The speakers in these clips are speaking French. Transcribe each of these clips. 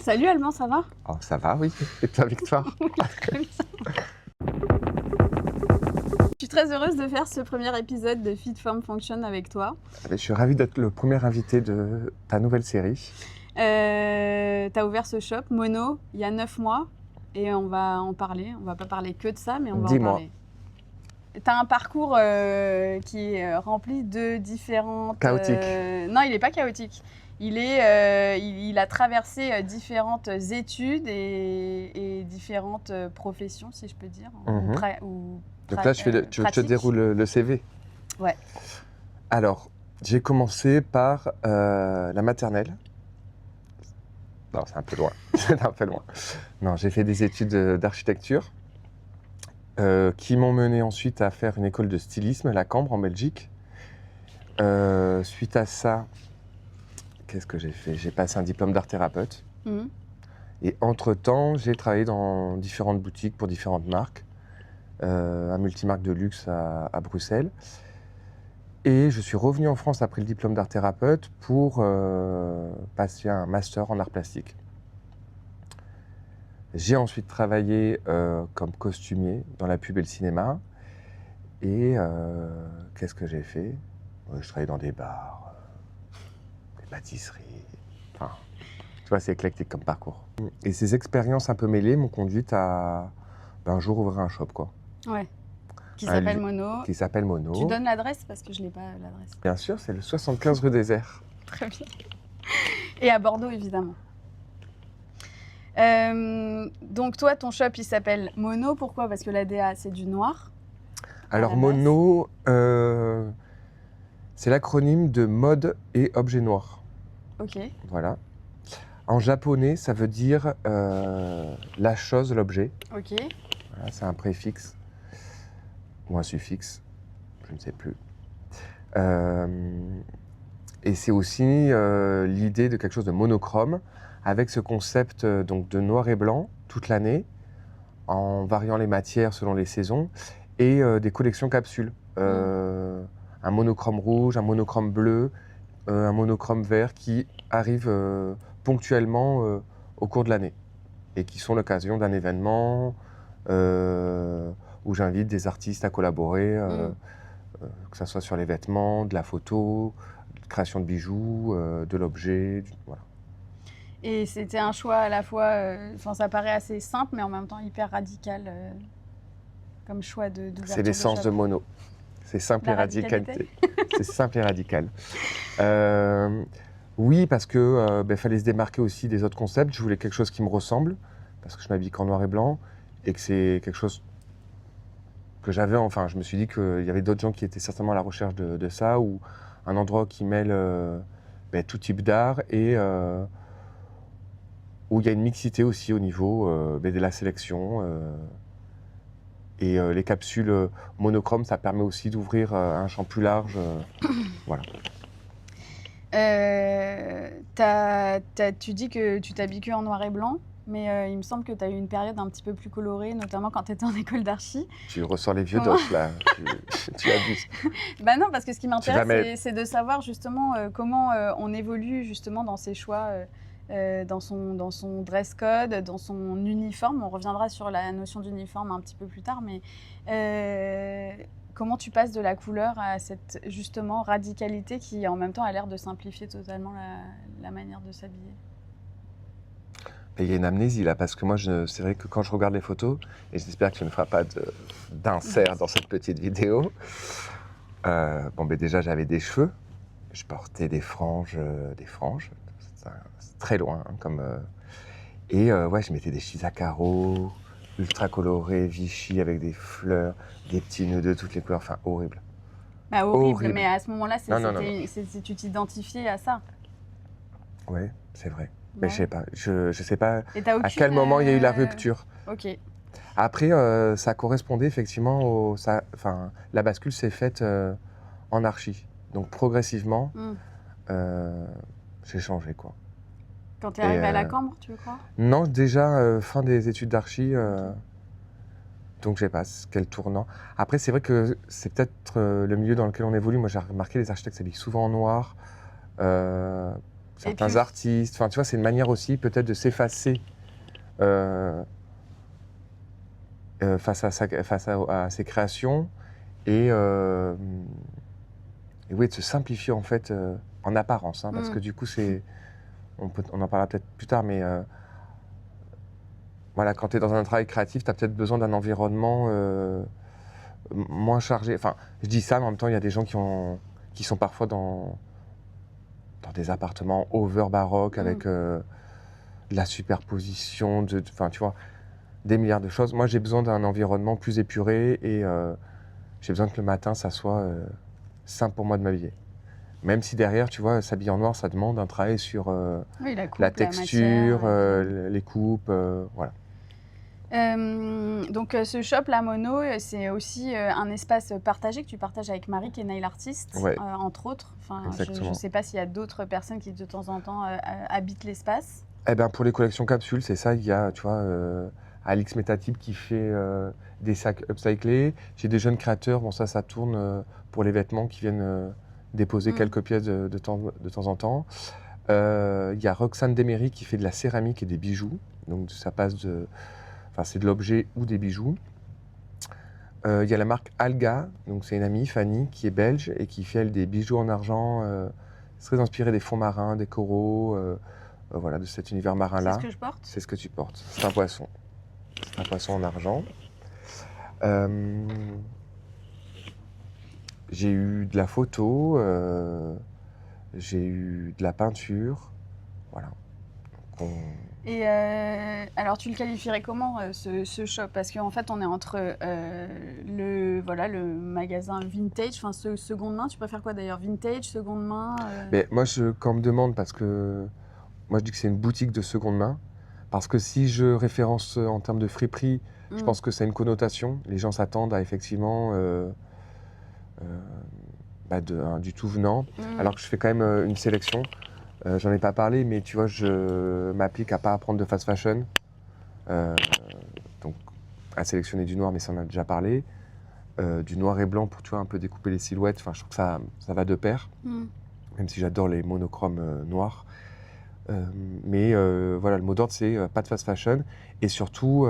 Salut Alban, ça va? Oh, ça va, oui. Et toi, Victoire? Oui, très bien. Je suis très heureuse de faire ce premier épisode de Fit Form Function avec toi. Je suis ravi d'être le premier invité de ta nouvelle série. T'as ouvert ce shop, Mono, il y a 9 mois et on va en parler. On va pas parler que de ça, mais on va en Dis-moi. parler. T'as un parcours qui est rempli de différentes... Chaotique. Non, il n'est pas chaotique. Il a traversé différentes études et différentes professions, si je peux dire. Mhm. Ou Donc là, tu veux que je te pratiques. déroule le CV? Ouais. Alors, j'ai commencé par la maternelle. Non, c'est un peu loin. C'est un peu loin. Non, j'ai fait des études d'architecture qui m'ont mené ensuite à faire une école de stylisme à la Cambre en Belgique. Suite à ça, qu'est-ce que j'ai fait? J'ai passé un diplôme d'art thérapeute. Mhm. Et entre-temps, j'ai travaillé dans différentes boutiques pour différentes marques. Un multimarque de luxe à Bruxelles. Et je suis revenu en France après le diplôme d'art thérapeute pour passer un master en art plastique. J'ai ensuite travaillé comme costumier dans la pub et le cinéma. Et qu'est-ce que j'ai fait? Je travaillais dans des bars, des pâtisseries. Enfin, tu vois, c'est éclectique comme parcours. Et ces expériences un peu mêlées m'ont conduite à un jour ouvrir un shop, quoi. Ouais. Qui s'appelle lieu Mono. Qui s'appelle Mono. Tu donnes l'adresse parce que je n'ai pas l'adresse. Bien sûr, c'est le 75 rue des Airs. Très bien. Et à Bordeaux, évidemment. Donc toi, ton shop, il s'appelle Mono. Pourquoi? Parce que la DA, c'est du noir. Alors la base. Mono, c'est l'acronyme de mode et objet noir. Ok. Voilà. En japonais, ça veut dire la chose, l'objet. Ok. Voilà, c'est un préfixe ou un suffixe, je ne sais plus. Et c'est aussi l'idée de quelque chose de monochrome, avec ce concept donc de noir et blanc toute l'année, en variant les matières selon les saisons, et des collections capsules. Un monochrome rouge, un monochrome bleu, un monochrome vert qui arrivent ponctuellement au cours de l'année et qui sont l'occasion d'un événement où j'invite des artistes à collaborer, que ce soit sur les vêtements, de la photo, de création de bijoux, de l'objet, voilà. Et c'était un choix à la fois, ça paraît assez simple, mais en même temps hyper radical comme choix d'ouverture. C'est l'essence de Mono. C'est simple et radical. C'est simple et radical. Oui, parce que fallait se démarquer aussi des autres concepts. Je voulais quelque chose qui me ressemble, parce que je m'habille qu'en noir et blanc, et que c'est quelque chose que j'avais. Enfin, je me suis dit qu'il y avait d'autres gens qui étaient certainement à la recherche de ça, ou un endroit qui mêle tout type d'art et où il y a une mixité aussi au niveau de la sélection. Et les capsules monochromes, ça permet aussi d'ouvrir un champ plus large. Voilà. Tu dis que tu t'habilles que en noir et blanc, mais il me semble que tu as eu une période un petit peu plus colorée, notamment quand tu étais en école d'archi. Tu ressors les vieux dos, là. Tu abuses. Bah non, parce que ce qui m'intéresse, c'est de savoir justement comment on évolue justement dans ses choix, dans son dress code, dans son uniforme. On reviendra sur la notion d'uniforme un petit peu plus tard, mais comment tu passes de la couleur à cette justement radicalité qui en même temps a l'air de simplifier totalement la manière de s'habiller? Il y a une amnésie là, parce que moi, c'est vrai que quand je regarde les photos, et j'espère que tu ne feras pas d'insert dans cette petite vidéo, déjà j'avais des cheveux, je portais des franges, c'est très loin, hein, et je mettais des chemises à carreaux, ultra colorées, Vichy avec des fleurs, des petits nœuds de toutes les couleurs, enfin horrible. Bah, horrible, mais à ce moment-là, tu t'identifiais à ça. Oui, c'est vrai. Ouais. Mais je sais pas, je sais pas à quel moment il y a eu la rupture. Ok. Après, ça correspondait effectivement la bascule s'est faite en archi. Donc progressivement, j'ai changé, quoi. Quand tu es arrivé à la Cambre, tu crois? Non, déjà fin des études d'archi. Donc je sais pas quel tournant. Après, c'est vrai que c'est peut-être le milieu dans lequel on évolue. Moi, j'ai remarqué les architectes s'habillent souvent en noir. certains artistes. Enfin, tu vois, c'est une manière aussi peut-être de s'effacer face à ses créations et oui, de se simplifier en fait en apparence, hein, parce que du coup, on en parlera peut-être plus tard, mais voilà, quand tu es dans un travail créatif, tu as peut-être besoin d'un environnement moins chargé. Enfin, je dis ça, mais en même temps, il y a des gens qui sont parfois dans des appartements over baroques avec de la superposition, enfin, tu vois, des milliards de choses. Moi, j'ai besoin d'un environnement plus épuré et j'ai besoin que le matin, ça soit simple pour moi de m'habiller. Même si derrière, tu vois, s'habiller en noir, ça demande un travail sur la texture, les coupes, voilà. Donc ce shop La Mono, c'est aussi un espace partagé que tu partages avec Marie, qui est nail artiste, entre autres. Enfin, je ne sais pas s'il y a d'autres personnes qui de temps en temps habitent l'espace. Eh ben, pour les collections capsules, c'est ça. Il y a, tu vois, Alix Métatip qui fait des sacs upcyclés. J'ai des jeunes créateurs, bon ça tourne pour les vêtements qui viennent déposer quelques pièces de temps en temps. Il y a Roxane Demery qui fait de la céramique et des bijoux. Donc ça passe de... Enfin, c'est de l'objet ou des bijoux. Il y a la marque Alga, donc c'est une amie, Fanny, qui est belge et qui fait elle, des bijoux en argent, très inspiré des fonds marins, des coraux, voilà, de cet univers marin-là. C'est ce que je porte ? C'est ce que tu portes. C'est un poisson. C'est un poisson en argent. J'ai eu de la photo, j'ai eu de la peinture, voilà. Et alors, tu le qualifierais comment, ce shop ? Parce qu'en fait, on est entre le magasin vintage, enfin, seconde main. Tu préfères quoi d'ailleurs ? Vintage, seconde main Mais moi, quand on me demande, parce que moi, je dis que c'est une boutique de seconde main, parce que si je référence en termes de friperie, je pense que ça a une connotation. Les gens s'attendent à effectivement du tout venant, alors que je fais quand même une sélection. J'en ai pas parlé, mais tu vois, je m'applique à pas prendre de fast fashion, donc à sélectionner du noir, mais ça on a déjà parlé, du noir et blanc pour, tu vois, un peu découper les silhouettes. Enfin, je trouve que ça va de pair, même si j'adore les monochromes noirs. Mais voilà, le mot d'ordre, c'est pas de fast fashion et surtout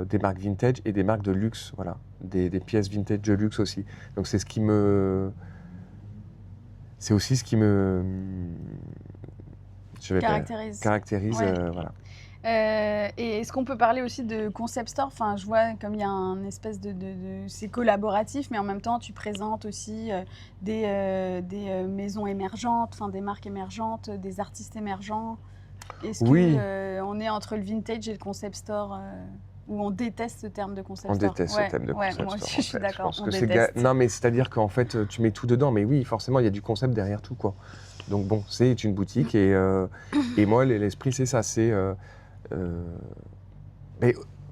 des marques vintage et des marques de luxe, voilà, des pièces vintage de luxe aussi. Donc c'est aussi ce qui me caractérise, ouais. Voilà. Et est-ce qu'on peut parler aussi de concept store ? Enfin, je vois comme il y a un espèce de c'est collaboratif, mais en même temps, tu présentes aussi des maisons émergentes, enfin des marques émergentes, des artistes émergents. Est-ce qu'on est entre le vintage et le concept store ou on déteste ce terme de concept store ? On déteste ce terme de concept store. Moi aussi, je suis d'accord. Non, mais c'est-à-dire qu'en fait, tu mets tout dedans. Mais oui, forcément, il y a du concept derrière tout, quoi. Donc bon, c'est une boutique et moi, l'esprit, c'est ça. C'est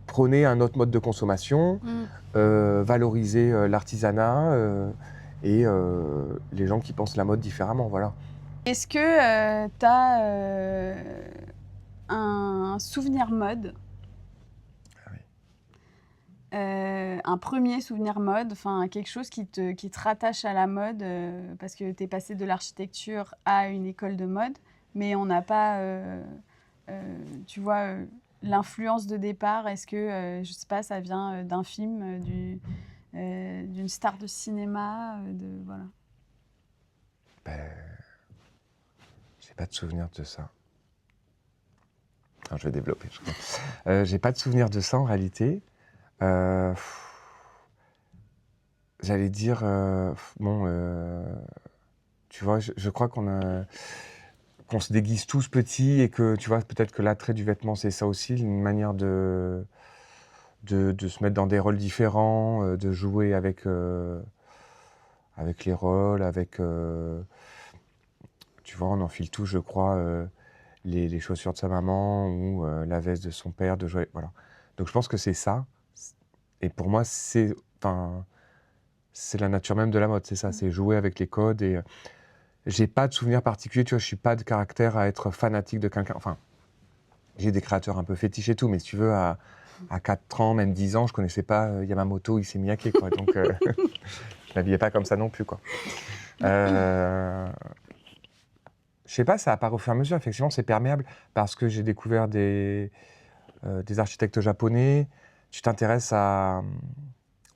prôner un autre mode de consommation, valoriser l'artisanat et les gens qui pensent la mode différemment, voilà. Est-ce que tu as un souvenir mode ? Un premier souvenir mode, enfin quelque chose qui te rattache à la mode, parce que tu es passé de l'architecture à une école de mode, mais on n'a pas, tu vois, l'influence de départ. Est-ce que, je sais pas, ça vient d'un film, d'une star de cinéma, voilà. J'ai pas de souvenir de ça. Alors, je vais développer. J'ai pas de souvenir de ça en réalité. J'allais dire, tu vois, je crois qu'on se déguise tous petits et que, tu vois, peut-être que l'attrait du vêtement, c'est ça aussi, une manière de se mettre dans des rôles différents, de jouer avec les rôles, tu vois, on enfile tous, je crois, les chaussures de sa maman ou la veste de son père, de jouer, voilà. Donc je pense que c'est ça. Et pour moi, c'est la nature même de la mode, c'est ça, c'est jouer avec les codes. Et j'ai pas de souvenir particulier, tu vois, je suis pas de caractère à être fanatique de quelqu'un. Enfin, j'ai des créateurs un peu fétiches et tout, mais si tu veux, à 4 ans, même 10 ans, je connaissais pas Yamamoto, Issey Miyake, quoi. Donc, je m'habillais pas comme ça non plus, quoi. je sais pas, ça apparaît au fur et à mesure. Effectivement, c'est perméable parce que j'ai découvert des architectes japonais. Tu t'intéresses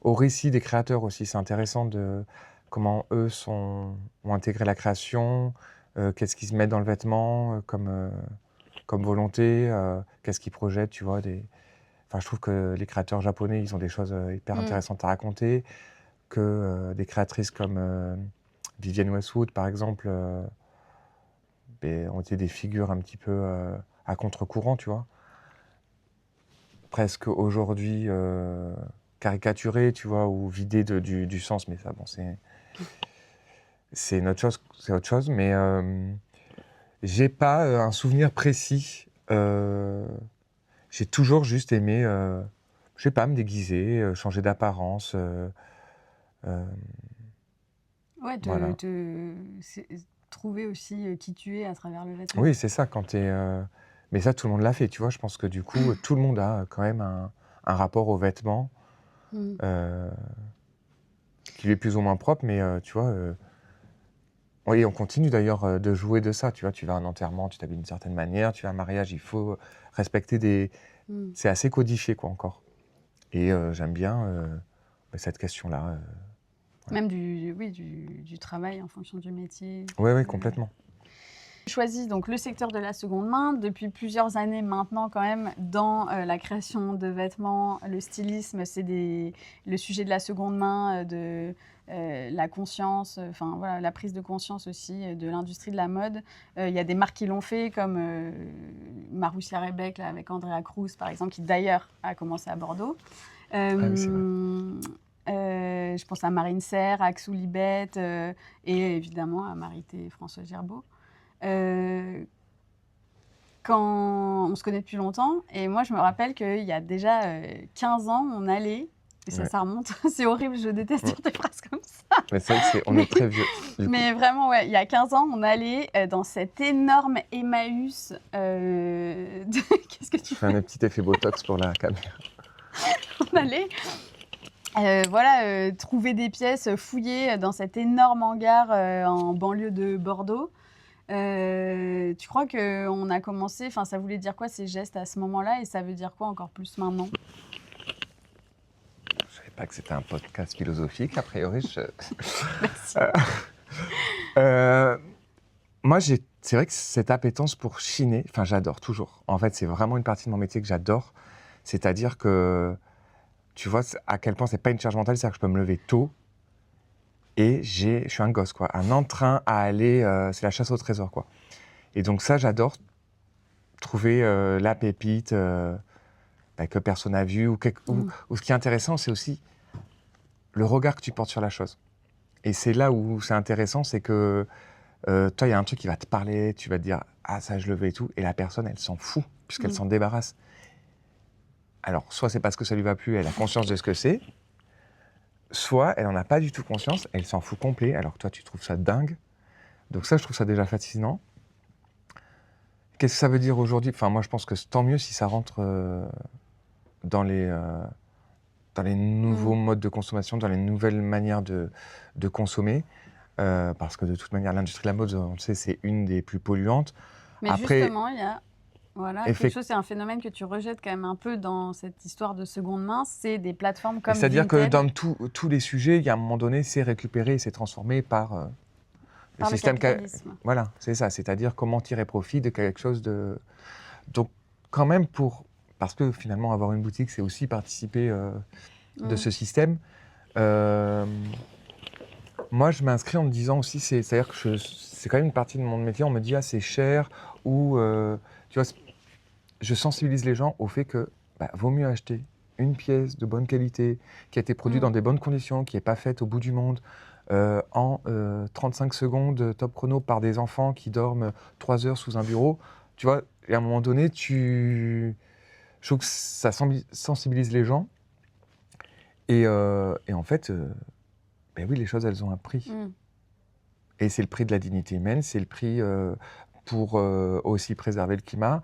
au récit des créateurs aussi. C'est intéressant de comment eux ont intégré la création, qu'est-ce qu'ils se mettent dans le vêtement comme volonté, qu'est-ce qu'ils projettent, tu vois. Enfin, je trouve que les créateurs japonais, ils ont des choses hyper intéressantes à raconter, que des créatrices comme Vivienne Westwood, par exemple, ont été des figures un petit peu à contre-courant, tu vois. Presque aujourd'hui caricaturées, tu vois, ou vidées du sens, mais ça, bon, c'est autre chose, mais j'ai pas un souvenir précis. J'ai toujours juste aimé, je sais pas, me déguiser, changer d'apparence. Ouais, voilà. trouver aussi qui tu es à travers le vêtement. Oui, c'est ça, quand t'es... Mais ça, tout le monde l'a fait, tu vois. Je pense que du coup, tout le monde a quand même un rapport aux vêtements qui lui est plus ou moins propre, mais tu vois... Oui, on continue d'ailleurs de jouer de ça, tu vois. Tu vas à un enterrement, tu t'habilles d'une certaine manière, tu vas à un mariage, il faut respecter des... C'est assez codifié, quoi, encore. Et j'aime bien cette question-là. Même du travail en fonction du métier. Oui, complètement. J'ai choisi donc le secteur de la seconde main depuis plusieurs années maintenant quand même dans la création de vêtements, le stylisme, c'est le sujet de la seconde main, de la conscience, enfin voilà, la prise de conscience aussi de l'industrie de la mode. Il y a des marques qui l'ont fait comme Marussia Rebec là, avec Andrea Cruz par exemple, qui d'ailleurs a commencé à Bordeaux. Oui, c'est vrai. Je pense à Marine Serre, à Axou Libette et évidemment à Marité et François Gerbeau. Quand on se connaît depuis longtemps, et moi je me rappelle qu'il y a déjà 15 ans, on allait, et ça remonte, c'est horrible, je déteste dire des phrases comme ça. Mais c'est vrai qu'on est très vieux. Mais vraiment, ouais, il y a 15 ans, on allait dans cet énorme Emmaüs. Qu'est-ce que tu fais ? Je fais un petit effet Botox pour la caméra. On allait trouver des pièces, fouiller dans cet énorme hangar en banlieue de Bordeaux. Tu crois qu'on a commencé, enfin ça voulait dire quoi ces gestes à ce moment-là et ça veut dire quoi encore plus maintenant ? Je savais pas que c'était un podcast philosophique, a priori. Merci. Moi, c'est vrai que cette appétence pour chiner, enfin j'adore toujours. En fait, c'est vraiment une partie de mon métier que j'adore. C'est-à-dire que, tu vois, à quel point c'est pas une charge mentale, c'est-à-dire que je peux me lever tôt et je suis un gosse, quoi. Un entrain à aller, c'est la chasse au trésor, quoi. Et donc ça, j'adore trouver la pépite que personne n'a vue. Ou ce qui est intéressant, c'est aussi le regard que tu portes sur la chose. Et c'est là où c'est intéressant, c'est que toi, il y a un truc qui va te parler, tu vas te dire « Ah, ça, je le veux et tout », et la personne, elle s'en fout, puisqu'elle s'en débarrasse. Alors, soit c'est parce que ça lui va plus, elle a conscience de ce que c'est, soit elle n'en a pas du tout conscience, elle s'en fout complet, alors que toi, tu trouves ça dingue. Donc ça, je trouve ça déjà fascinant. Qu'est-ce que ça veut dire aujourd'hui ? Enfin, moi, je pense que tant mieux si ça rentre dans les nouveaux modes de consommation, dans les nouvelles manières de consommer. Parce que de toute manière, l'industrie de la mode, on le sait, c'est une des plus polluantes. Mais après, justement, il y a quelque chose, c'est un phénomène que tu rejettes quand même un peu dans cette histoire de seconde main, c'est des plateformes comme C'est-à-dire Vinted. Que dans tous les sujets, il y a un moment donné, c'est récupéré et c'est transformé par le système capitalisme. Voilà, c'est ça. C'est-à-dire comment tirer profit de quelque chose de... Donc, quand même, parce que finalement, avoir une boutique, c'est aussi participer de ce système. Moi, je m'inscris en me disant aussi, c'est-à-dire que c'est quand même une partie de mon métier, on me dit « Ah, c'est cher » ou tu vois, je sensibilise les gens au fait que vaut mieux acheter une pièce de bonne qualité, qui a été produite dans des bonnes conditions, qui n'est pas faite au bout du monde, en 35 secondes top chrono par des enfants qui dorment 3 heures sous un bureau. Tu vois, et à un moment donné, je trouve que ça sensibilise les gens. Et en fait... oui, les choses, elles ont un prix. Et c'est le prix de la dignité humaine, c'est le prix pour aussi préserver le climat.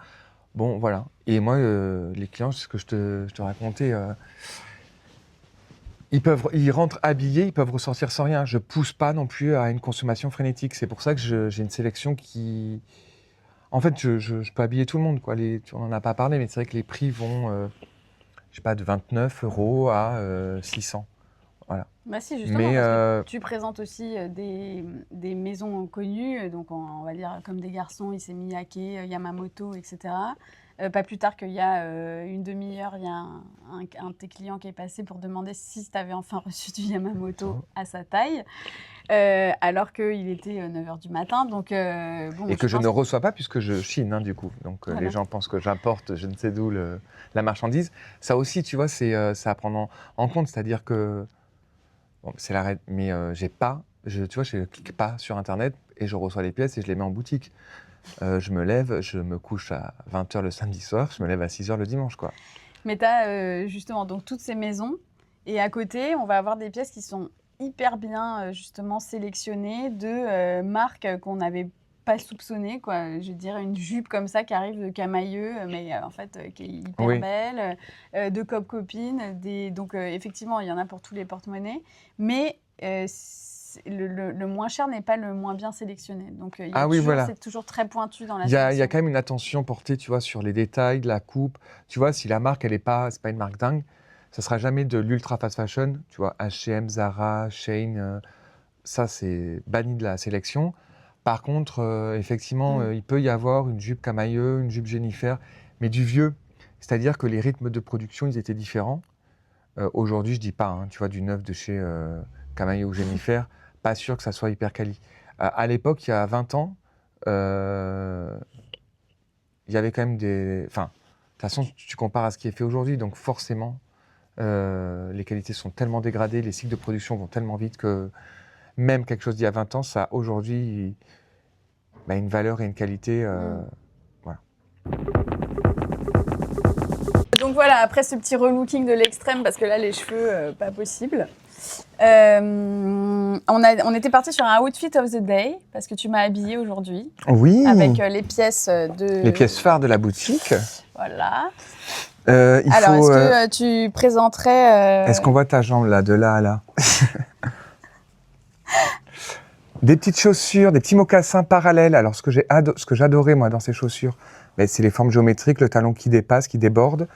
Bon, voilà. Et moi, les clients, c'est ce que je te racontais. Ils rentrent habillés, ils peuvent ressortir sans rien. Je pousse pas non plus à une consommation frénétique. C'est pour ça que j'ai une sélection qui... En fait, je peux habiller tout le monde, quoi. On n'en a pas parlé, mais c'est vrai que les prix vont, je sais pas, de 29 € à 600. Voilà. Bah si, justement, parce que tu présentes aussi des maisons connues, donc on va dire comme des garçons, Issey Miyake, Yamamoto, etc. Pas plus tard qu'il y a une demi-heure, il y a un de tes clients qui est passé pour demander si tu avais enfin reçu du Yamamoto à sa taille, alors qu'il était 9h du matin. Donc, et que je ne reçois pas puisque je chine, hein, du coup. Donc voilà. Les gens pensent que j'importe je ne sais d'où la marchandise. Ça aussi, tu vois, c'est à prendre en compte. C'est-à-dire que, bon, c'est l'arrêt, mais j'ai pas, tu vois, je ne clique pas sur Internet et je reçois les pièces et je les mets en boutique. Je me lève, je me couche à 20h le samedi soir, je me lève à 6h le dimanche, quoi. Mais tu as justement donc, toutes ces maisons, et à côté, on va avoir des pièces qui sont hyper bien justement sélectionnées de marques qu'on n'avait pas soupçonnées, quoi. Je dirais une jupe comme ça qui arrive de Camailleux, mais en fait qui est hyper belle, de Cop Copine, donc effectivement, il y en a pour tous les porte-monnaies, mais le moins cher n'est pas le moins bien sélectionné. Donc, c'est toujours très pointu dans la sélection. Il y a quand même une attention portée, tu vois, sur les détails, la coupe. Tu vois, si la marque, c'est pas une marque dingue, ça sera jamais de l'ultra fast fashion. Tu vois, H&M, Zara, Shein, ça, c'est banni de la sélection. Par contre, effectivement, il peut y avoir une jupe Camailleux, une jupe Jennifer, mais du vieux. C'est-à-dire que les rythmes de production, ils étaient différents. Aujourd'hui, je dis pas, hein, tu vois, du neuf de chez Camailleux ou Jennifer, pas sûr que ça soit hyper quali. À l'époque, il y a 20 ans, il y avait quand même des... Enfin, de toute façon, tu compares à ce qui est fait aujourd'hui, donc forcément, les qualités sont tellement dégradées, les cycles de production vont tellement vite que même quelque chose d'il y a 20 ans, ça a aujourd'hui une valeur et une qualité... Voilà. Donc voilà, après ce petit relooking de l'extrême, parce que là, les cheveux, pas possible. On était parti sur un outfit of the day, parce que tu m'as habillée aujourd'hui. Oui. Avec les pièces de... Les pièces phares de la boutique. Voilà. Alors, est-ce que tu présenterais... Est-ce qu'on voit ta jambe, là, de là à là? Des petites chaussures, des petits mocassins parallèles. Alors, ce que j'adorais, moi, dans ces chaussures, c'est les formes géométriques, le talon qui dépasse, qui déborde.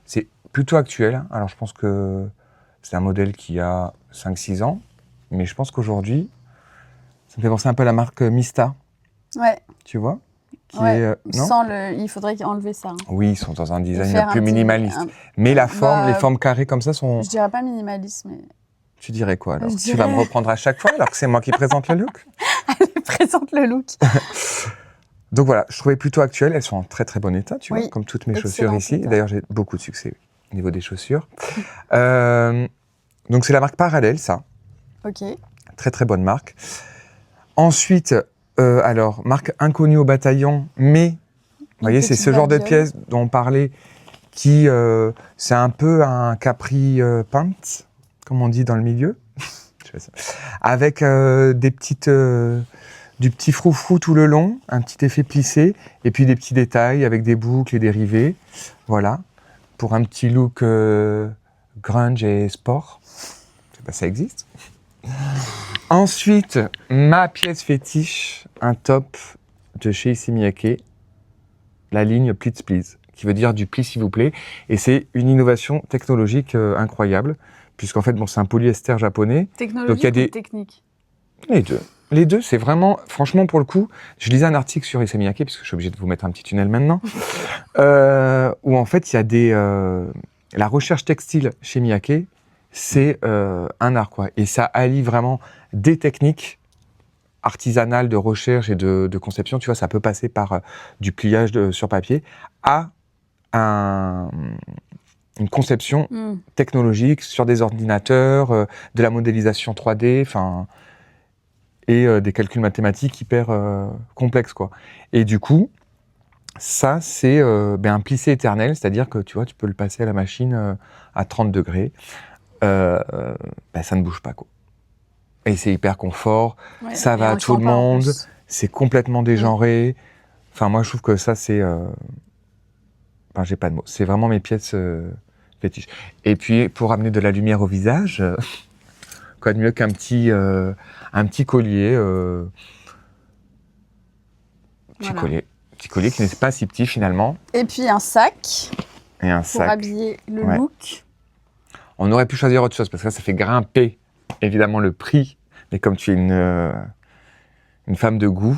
C'est plutôt actuel. Alors, je pense que c'est un modèle qui a 5-6 ans. Mais je pense qu'aujourd'hui, ça me fait penser un peu à la marque Mista. Ouais. Tu vois? Il faudrait enlever ça. Hein. Oui, ils sont dans un design plus minimaliste. Mais les formes carrées comme ça sont... Je dirais pas minimaliste, mais... Tu dirais quoi alors? Tu vas me reprendre à chaque fois alors que c'est moi qui présente le look? Allez, présente le look. Donc voilà, je trouvais plutôt actuelles. Elles sont en très très bon état, tu vois, comme toutes mes chaussures ici. D'ailleurs, j'ai beaucoup de succès au niveau des chaussures. Donc c'est la marque Parallèle, ça. Ok. Très très bonne marque. Ensuite, marque inconnue au bataillon, mais vous voyez, c'est ce genre de pièce dont on parlait qui, c'est un peu un capri pant, comme on dit dans le milieu, avec du petit froufrou tout le long, un petit effet plissé, et puis des petits détails avec des boucles et des rivets. Voilà, pour un petit look grunge et sport. Ça existe. Ensuite, ma pièce fétiche, un top de chez Issey Miyake, la ligne Please Please, qui veut dire du pli s'il vous plaît. Et c'est une innovation technologique incroyable. Puisqu'en fait, c'est un polyester japonais. Technologique ou technique? Les deux. Les deux, c'est vraiment, franchement, pour le coup, je lisais un article sur Issey Miyake, puisque je suis obligé de vous mettre un petit tunnel maintenant, où en fait, il y a la recherche textile chez Miyake, c'est un art, quoi. Et ça allie vraiment des techniques artisanales de recherche et de conception. Tu vois, ça peut passer par du pliage sur papier à une conception technologique sur des ordinateurs, de la modélisation 3D, et des calculs mathématiques hyper complexes, quoi. Et du coup, ça, c'est un plissé éternel, c'est-à-dire que tu vois, tu peux le passer à la machine à 30 degrés, ça ne bouge pas, quoi. Et c'est hyper confort, ça va à tout le monde, c'est complètement dégenré. Enfin, moi, je trouve que ça, c'est... j'ai pas de mots. C'est vraiment mes pièces fétiche. Et puis, pour amener de la lumière au visage, quoi de mieux qu'un petit collier. Petit collier qui n'est pas si petit finalement. Et puis un sac. Et un pour sac. Habiller le look. On aurait pu choisir autre chose parce que ça fait grimper évidemment le prix. Mais comme tu es une femme de goût,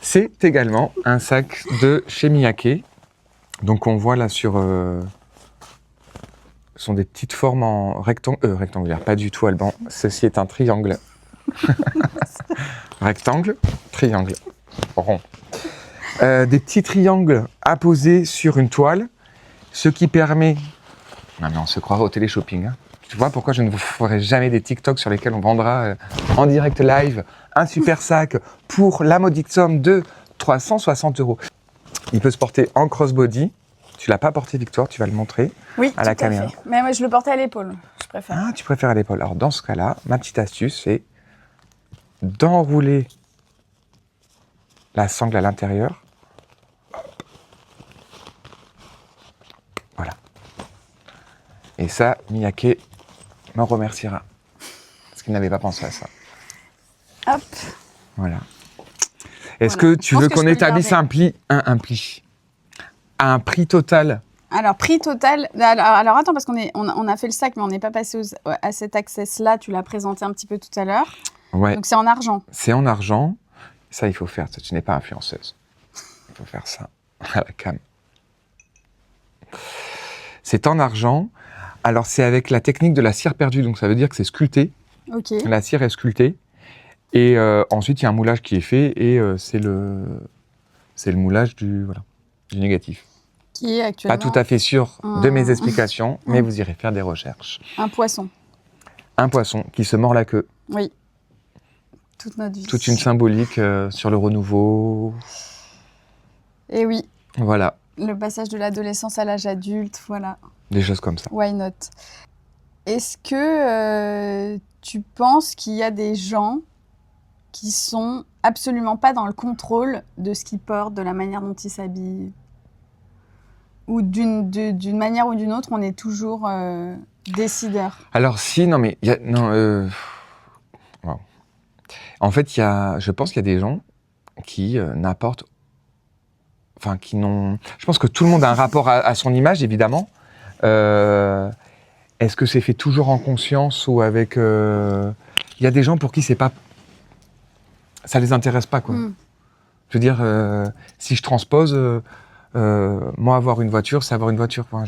c'est également un sac de chez Miyake. Donc on voit là sur... ce sont des petites formes en rectangulaire, pas du tout Alban. Ceci est un triangle. Rectangle, triangle, rond. Des petits triangles apposés sur une toile, ce qui permet... Non mais on se croirait au télé-shopping. Hein. Tu vois pourquoi je ne vous ferai jamais des TikTok sur lesquels on vendra en direct live un super sac pour la modique somme de 360 €. Il peut se porter en crossbody. Tu l'as pas porté, Victoire, tu vas le montrer à la caméra. Fait. Mais moi, je le portais à l'épaule, je préfère. Ah, tu préfères à l'épaule. Alors dans ce cas-là, ma petite astuce, c'est d'enrouler la sangle à l'intérieur. Voilà. Et ça, Miyake m'en remerciera. Parce qu'il n'avait pas pensé à ça. Hop. Voilà. Est-ce que tu veux qu'on établisse un prix total? Alors, prix total... Alors attends, parce qu'on a fait le sac, mais on n'est pas passé à cet access-là. Tu l'as présenté un petit peu tout à l'heure. Ouais. Donc, c'est en argent. C'est en argent. Ça, il faut faire. Tu n'es pas influenceuse. Il faut faire ça à la cam. C'est en argent. Alors, c'est avec la technique de la cire perdue. Donc, ça veut dire que c'est sculpté. Ok. La cire est sculptée. Et ensuite, il y a un moulage qui est fait. Et c'est le moulage du négatif. Qui est actuellement... Pas tout à fait sûr de mes explications, mais vous irez faire des recherches. Un poisson. Un poisson qui se mord la queue. Oui. Toute notre vie. Toute une symbolique sur le renouveau. Et oui. Voilà. Le passage de l'adolescence à l'âge adulte, voilà. Des choses comme ça. Why not? Est-ce que tu penses qu'il y a des gens qui sont absolument pas dans le contrôle de ce qu'ils portent, de la manière dont ils s'habillent? Ou d'une manière ou d'une autre, on est toujours décideur? Alors si, non mais... Wow. En fait, je pense qu'il y a des gens qui n'apportent... Enfin, qui n'ont... Je pense que tout le monde a un rapport à son image, évidemment. Est-ce que c'est fait toujours en conscience ou avec... Il y a des gens pour qui c'est pas... Ça les intéresse pas, quoi. Je veux dire, si je transpose... moi, avoir une voiture, c'est avoir une voiture. Enfin,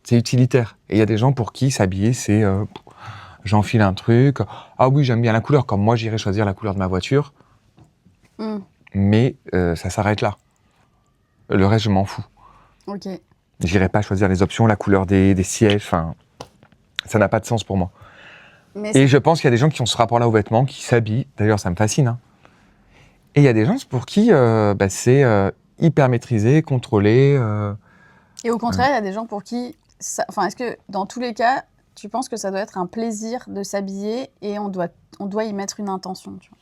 c'est utilitaire. Et il y a des gens pour qui s'habiller, c'est j'enfile un truc. Ah oui, j'aime bien la couleur. Comme moi, j'irai choisir la couleur de ma voiture. Mais ça s'arrête là. Le reste, je m'en fous. Ok. J'irai pas choisir les options, la couleur des sièges. Enfin, ça n'a pas de sens pour moi. Et je pense qu'il y a des gens qui ont ce rapport-là aux vêtements, qui s'habillent. D'ailleurs, ça me fascine. Hein. Et il y a des gens pour qui c'est hyper maîtrisé, contrôlé. Et au contraire, il y a des gens pour qui... est-ce que dans tous les cas, tu penses que ça doit être un plaisir de s'habiller et on doit y mettre une intention, tu vois?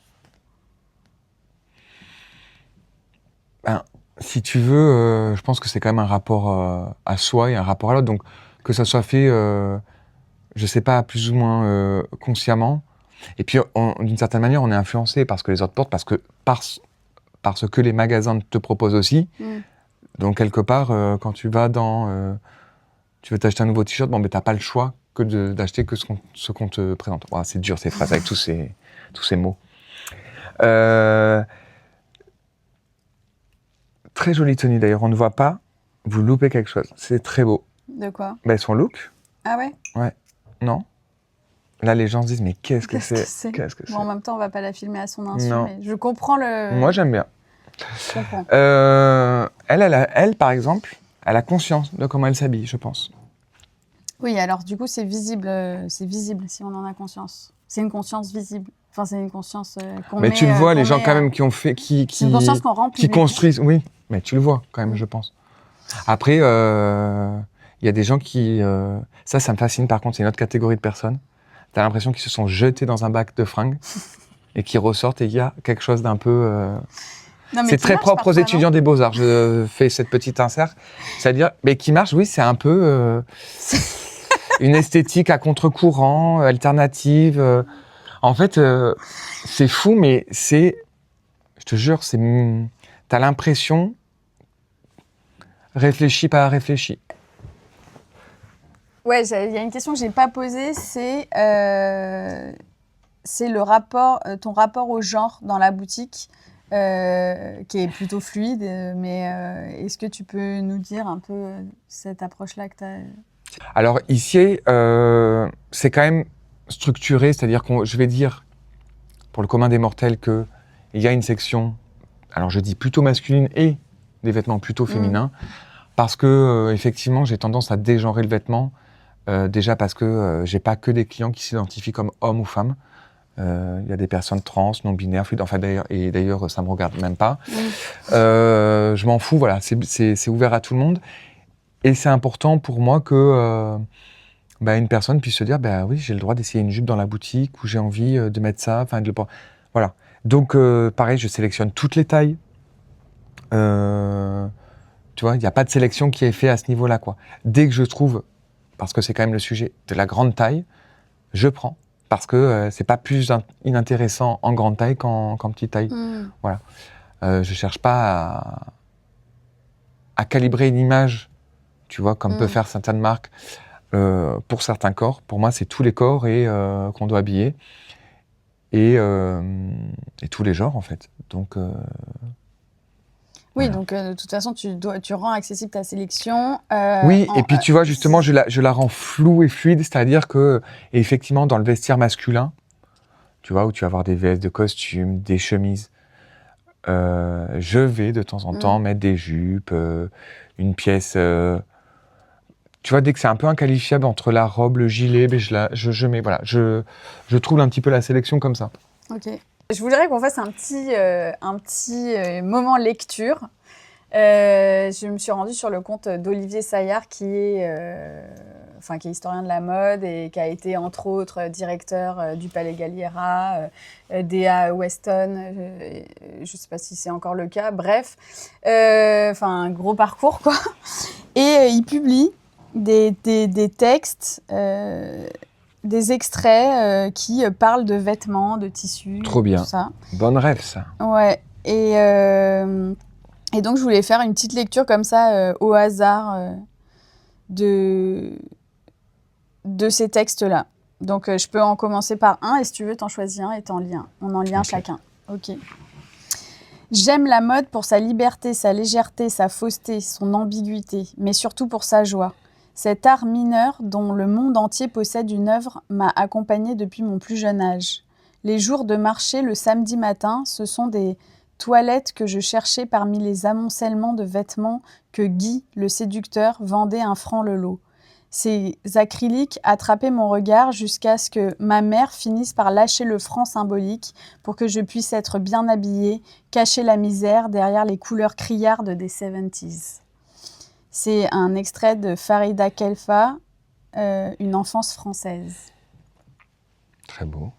Ben, si tu veux, je pense que c'est quand même un rapport à soi et un rapport à l'autre. Donc, que ça soit fait, je sais pas, plus ou moins consciemment. Et puis, d'une certaine manière, on est influencé par ce que les autres portent, parce que les magasins te proposent aussi. Donc, quelque part, quand tu vas tu veux t'acheter un nouveau t-shirt, bon, mais t'as pas le choix que d'acheter que ce qu'on te présente. Oh, c'est dur, ces phrases, avec tous ces mots. Très jolie tenue, d'ailleurs. On ne voit pas. Vous loupez quelque chose. C'est très beau. De quoi? Son look. Ah ouais? Ouais. Non? Là, les gens se disent, mais qu'est-ce que c'est? Qu'est-ce que c'est? Bon, en même temps, on va pas la filmer à son insu, non. Mais je comprends le... Moi, j'aime bien. Je comprends. Elle, par exemple, elle a conscience de comment elle s'habille, je pense. Oui, alors du coup, c'est visible si on en a conscience. C'est une conscience visible. Enfin, c'est une conscience qu'on met... Mais tu le vois, les gens quand même qui ont fait... C'est une conscience qu'on rend qui construisent, oui. Mais tu le vois quand même, je pense. Après, il y a des gens qui... ça me fascine, par contre, c'est une autre catégorie de personnes. T'as l'impression qu'ils se sont jetés dans un bac de fringues et qui ressortent et il y a quelque chose d'un peu... C'est très propre aux étudiants des Beaux-Arts. Je fais cette petite insert. C'est-à-dire, mais qui marche, oui, c'est un peu une esthétique à contre-courant, alternative. En fait, c'est fou, mais je te jure, t'as l'impression réfléchi, pas réfléchi. Ouais, il y a une question que j'ai pas posée, c'est ton rapport au genre dans la boutique, qui est plutôt fluide, mais est-ce que tu peux nous dire un peu cette approche-là que tu as? Alors ici, c'est quand même structuré, c'est-à-dire que je vais dire, pour le commun des mortels, qu'il y a une section, alors je dis plutôt masculine et des vêtements plutôt féminins, parce que effectivement, j'ai tendance à dégenrer le vêtement, déjà parce que j'ai pas que des clients qui s'identifient comme hommes ou femmes. Il y a des personnes trans, non-binaires, fluides, enfin d'ailleurs ça me regarde même pas. Je m'en fous, voilà, c'est ouvert à tout le monde. Et c'est important pour moi que une personne puisse se dire, oui, j'ai le droit d'essayer une jupe dans la boutique, ou j'ai envie de mettre ça, voilà. Donc pareil, je sélectionne toutes les tailles. Tu vois, il n'y a pas de sélection qui est faite à ce niveau-là, quoi. Dès que je trouve, parce que c'est quand même le sujet, de la grande taille, je prends. Parce que c'est pas plus inintéressant en grande taille qu'en petite taille. Voilà. Je cherche pas à calibrer une image, tu vois, comme peut faire certaines marques pour certains corps. Pour moi, c'est tous les corps qu'on doit habiller et tous les genres en fait. Donc oui, donc de toute façon, tu rends accessible ta sélection. Oui, et puis tu vois, justement, je la rends floue et fluide, c'est-à-dire que, effectivement, dans le vestiaire masculin, tu vois, où tu vas avoir des vestes de costume, des chemises, je vais de temps en temps mettre des jupes, une pièce. Tu vois, dès que c'est un peu inqualifiable entre la robe, le gilet, je mets, voilà, je trouve un petit peu la sélection comme ça. Ok. Je voudrais qu'on fasse un petit moment lecture. Je me suis rendue sur le compte d'Olivier Saillard, qui est historien de la mode et qui a été, entre autres, directeur du Palais Galliera, DA Weston, je ne sais pas si c'est encore le cas, bref, un gros parcours, quoi. Et il publie des textes, des extraits qui parlent de vêtements, de tissus. Trop bien. Tout ça. Bonne rêve, ça. Ouais. Et donc, je voulais faire une petite lecture comme ça, au hasard, de ces textes-là. Donc, je peux en commencer par un, et si tu veux, t'en choisis un et on en lit un chacun. Ok. J'aime la mode pour sa liberté, sa légèreté, sa fausseté, son ambiguïté, mais surtout pour sa joie. Cet art mineur dont le monde entier possède une œuvre m'a accompagnée depuis mon plus jeune âge. Les jours de marché le samedi matin, ce sont des toilettes que je cherchais parmi les amoncellements de vêtements que Guy, le séducteur, vendait 1 franc le lot. Ces acryliques attrapaient mon regard jusqu'à ce que ma mère finisse par lâcher le franc symbolique pour que je puisse être bien habillée, cacher la misère derrière les couleurs criardes des 70s. C'est un extrait de Farida Khelfa, Une enfance française. Très beau.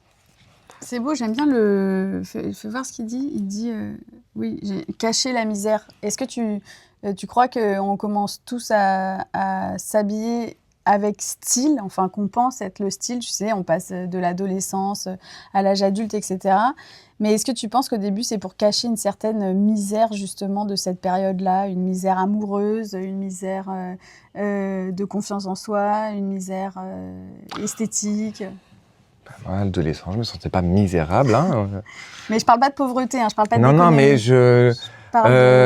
C'est beau, j'aime bien le... Fais voir ce qu'il dit. Il dit, oui, j'ai caché la misère. Est-ce que tu crois qu'on commence tous à s'habiller avec style, enfin qu'on pense être le style, tu sais, on passe de l'adolescence à l'âge adulte, etc. Mais est-ce que tu penses qu'au début, c'est pour cacher une certaine misère, justement, de cette période-là, une misère amoureuse, une misère de confiance en soi, une misère esthétique? À l'adolescence, je me sentais pas misérable. Hein. Mais je parle pas de pauvreté, hein, je parle pas de Non, mais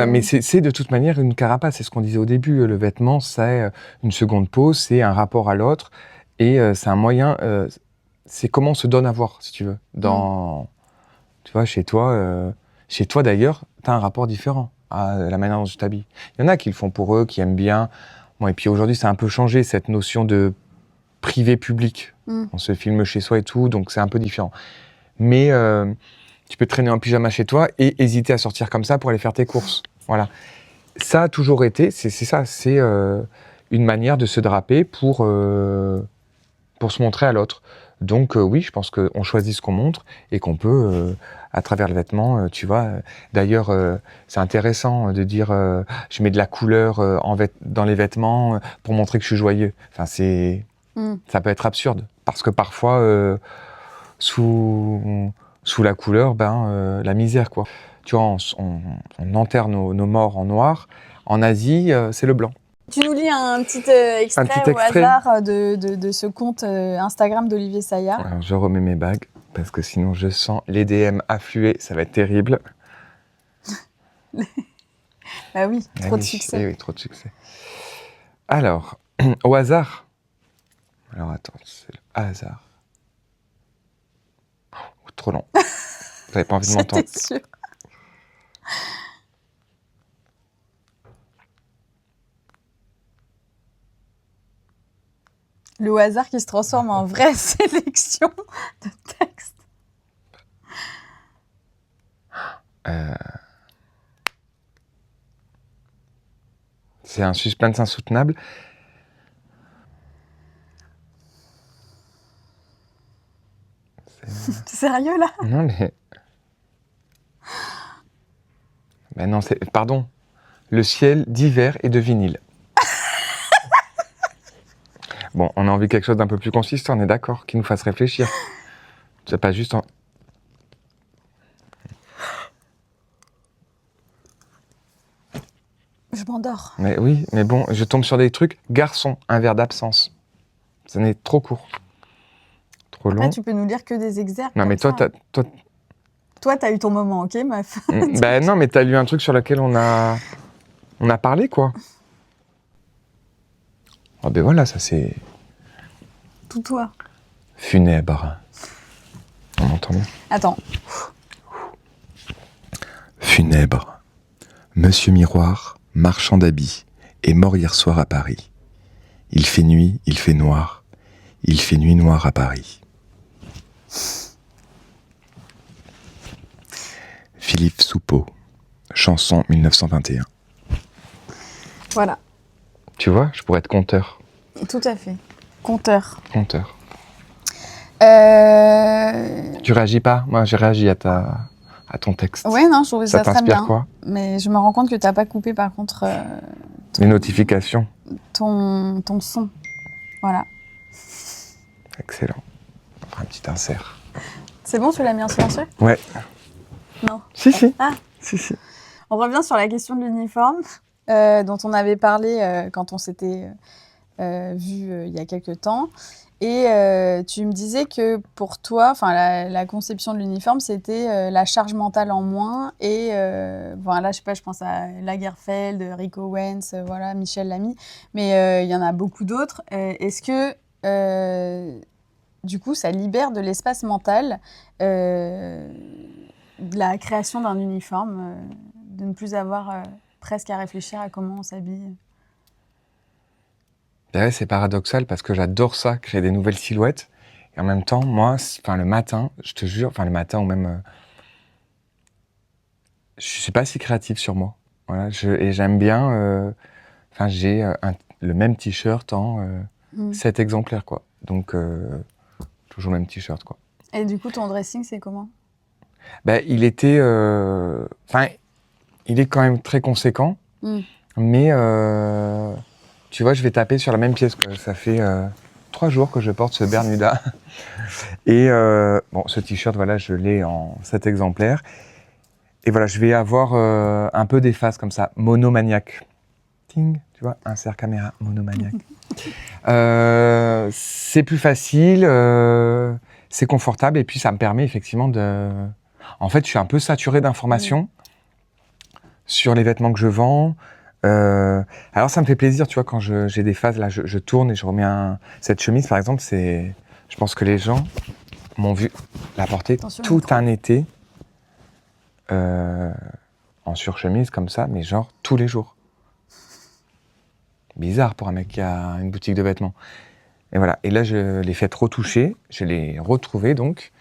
mais c'est de toute manière une carapace, c'est ce qu'on disait au début. Le vêtement, c'est une seconde peau, c'est un rapport à l'autre, et c'est un moyen, c'est comment on se donne à voir, si tu veux. Tu vois, chez toi d'ailleurs, tu as un rapport différent à la manière dont tu t'habilles. Il y en a qui le font pour eux, qui aiment bien. Bon, et puis aujourd'hui, ça a un peu changé, cette notion de privé-public. On se filme chez soi et tout, donc c'est un peu différent. Mais tu peux traîner en pyjama chez toi et hésiter à sortir comme ça pour aller faire tes courses. Voilà. Ça a toujours été, c'est ça, c'est une manière de se draper pour pour se montrer à l'autre. Donc oui, je pense qu'on choisit ce qu'on montre et qu'on peut, à travers le vêtement, tu vois. D'ailleurs, c'est intéressant de dire je mets de la couleur dans les vêtements pour montrer que je suis joyeux. Enfin, ça peut être absurde parce que parfois, sous la couleur, la misère, quoi. Tu vois, on enterre nos morts en noir. En Asie, c'est le blanc. Tu nous lis un petit extrait au hasard de ce compte Instagram d'Olivier Saillard. Alors, je remets mes bagues, parce que sinon je sens les DM affluer, ça va être terrible. Bah oui, trop de succès. Oui, trop de succès. Alors, au hasard. Alors attends, c'est le hasard. Oh, trop long. Vous n'avez pas envie de m'entendre. J'étais sûre. Le hasard qui se transforme en vraie sélection de textes. C'est un suspense insoutenable. T'es sérieux là? Non mais... Ben non, pardon. Le ciel d'hiver et de vinyle. Bon, on a envie de quelque chose d'un peu plus consistant, on est d'accord, qui nous fasse réfléchir. C'est pas juste Je m'endors. Mais oui, mais bon, je tombe sur des trucs. Garçon, un verre d'absence. Ça n'est trop court. Trop long. Après, tu peux nous lire que des exercices. Non, mais toi, t'as eu ton moment, ok, meuf? Ben non, mais t'as lu un truc sur lequel on a parlé, quoi. Oh ben voilà, ça c'est... Tout toi. Funèbre. On entend bien. Attends. Funèbre. Monsieur Miroir, marchand d'habits, est mort hier soir à Paris. Il fait nuit, il fait noir. Il fait nuit noire à Paris. Philippe Soupeau, chanson 1921. Voilà. Tu vois, je pourrais être conteur. Tout à fait. Conteur. Conteur. Tu réagis pas? Moi, j'ai réagi à ton texte. Ouais, non, je trouvais ça très bien. Ça t'inspire quoi? Mais je me rends compte que t'as pas coupé, par contre... les notifications. Ton son. Voilà. Excellent. On fera un petit insert. C'est bon, tu l'as mis en silencieux? Ouais. Non. Si. Ah. Si. On revient sur la question de l'uniforme, dont on avait parlé quand on s'était vu il y a quelques temps. Et tu me disais que pour toi, la conception de l'uniforme, c'était la charge mentale en moins. Et là, je sais pas, je pense à Lagerfeld, Rick Owens, voilà, Michel Lamy. Mais il y en a beaucoup d'autres. Est-ce que, du coup, ça libère de l'espace mental de la création d'un uniforme, de ne plus avoir presque à réfléchir à comment on s'habille? Ouais, c'est paradoxal parce que j'adore ça, créer des nouvelles silhouettes. Et en même temps, moi, le matin, je te jure, le matin ou même... je suis pas si créatif sur moi. Voilà, et j'aime bien... j'ai le même t-shirt en 7 exemplaires, quoi. Donc, toujours le même t-shirt, quoi. Et du coup, ton dressing, c'est comment? Il était... il est quand même très conséquent. Mais... tu vois, je vais taper sur la même pièce, quoi. Ça fait 3 jours que je porte ce Bermuda. Et ce t-shirt, voilà, je l'ai en 7 exemplaires. Et voilà, je vais avoir un peu des phases comme ça, monomaniaque. Ting, tu vois, insert caméra, monomaniaque. C'est plus facile, c'est confortable, et puis ça me permet effectivement de... En fait, je suis un peu saturé d'informations sur les vêtements que je vends. Alors ça me fait plaisir, tu vois, quand j'ai des phases, là, je tourne et je remets cette chemise, par exemple, je pense que les gens m'ont vu la porter tout un été en surchemise comme ça, mais genre tous les jours. Bizarre pour un mec qui a une boutique de vêtements. Et voilà, et là je l'ai fait retoucher, je l'ai retrouvé donc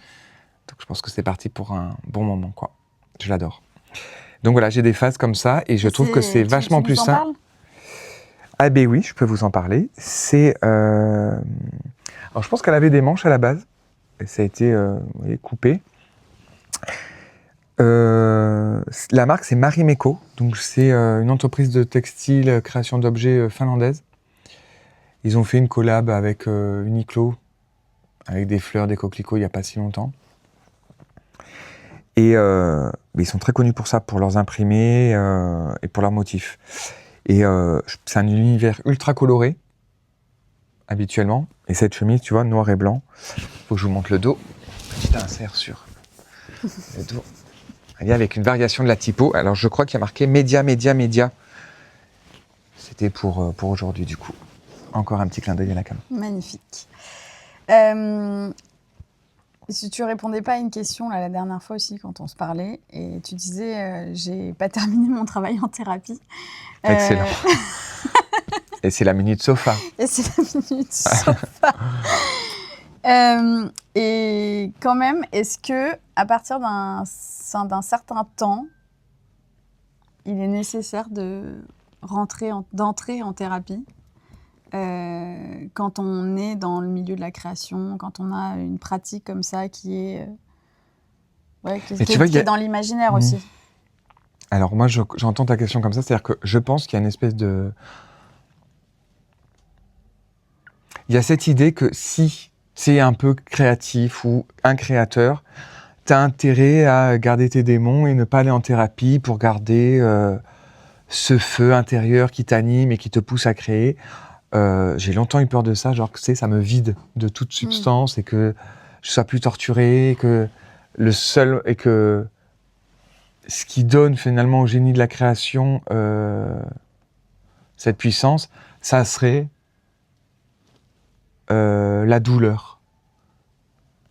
je pense que c'est parti pour un bon moment, quoi. Je l'adore. Donc voilà, j'ai des phases comme ça et je trouve que c'est vachement plus simple. Ah ben oui, je peux vous en parler. En Alors, je pense qu'elle avait des manches à la base, et ça a été coupé. La marque, c'est Marimekko, donc c'est une entreprise de textile, création d'objets finlandaise. Ils ont fait une collab avec Uniqlo, avec des fleurs, des coquelicots, il n'y a pas si longtemps. Et ils sont très connus pour ça, pour leurs imprimés et pour leurs motifs. Et c'est un univers ultra coloré, habituellement. Et cette chemise, tu vois, noir et blanc. Faut que je vous montre le dos. Petit insert sur le dos. Elle est avec une variation de la typo. Alors, je crois qu'il y a marqué média, média, média. C'était pour aujourd'hui, du coup. Encore un petit clin d'œil à la cam. Magnifique. Si tu répondais pas à une question là, la dernière fois aussi, quand on se parlait, et tu disais j'ai pas terminé mon travail en thérapie. Excellent. Et c'est la minute sofa. Et c'est la minute sofa. Et quand même, est-ce que à partir d'un certain temps, il est nécessaire d'entrer en thérapie quand on est dans le milieu de la création, quand on a une pratique comme ça qui est, qui est dans l'imaginaire aussi? Alors moi, j'entends ta question comme ça, c'est-à-dire que je pense qu'il y a une espèce de... Il y a cette idée que si c'est un peu créatif ou un créateur, tu as intérêt à garder tes démons et ne pas aller en thérapie pour garder ce feu intérieur qui t'anime et qui te pousse à créer. J'ai longtemps eu peur de ça, genre que ça me vide de toute substance et que je sois plus torturé, que et que ce qui donne finalement au génie de la création cette puissance, ça serait la douleur.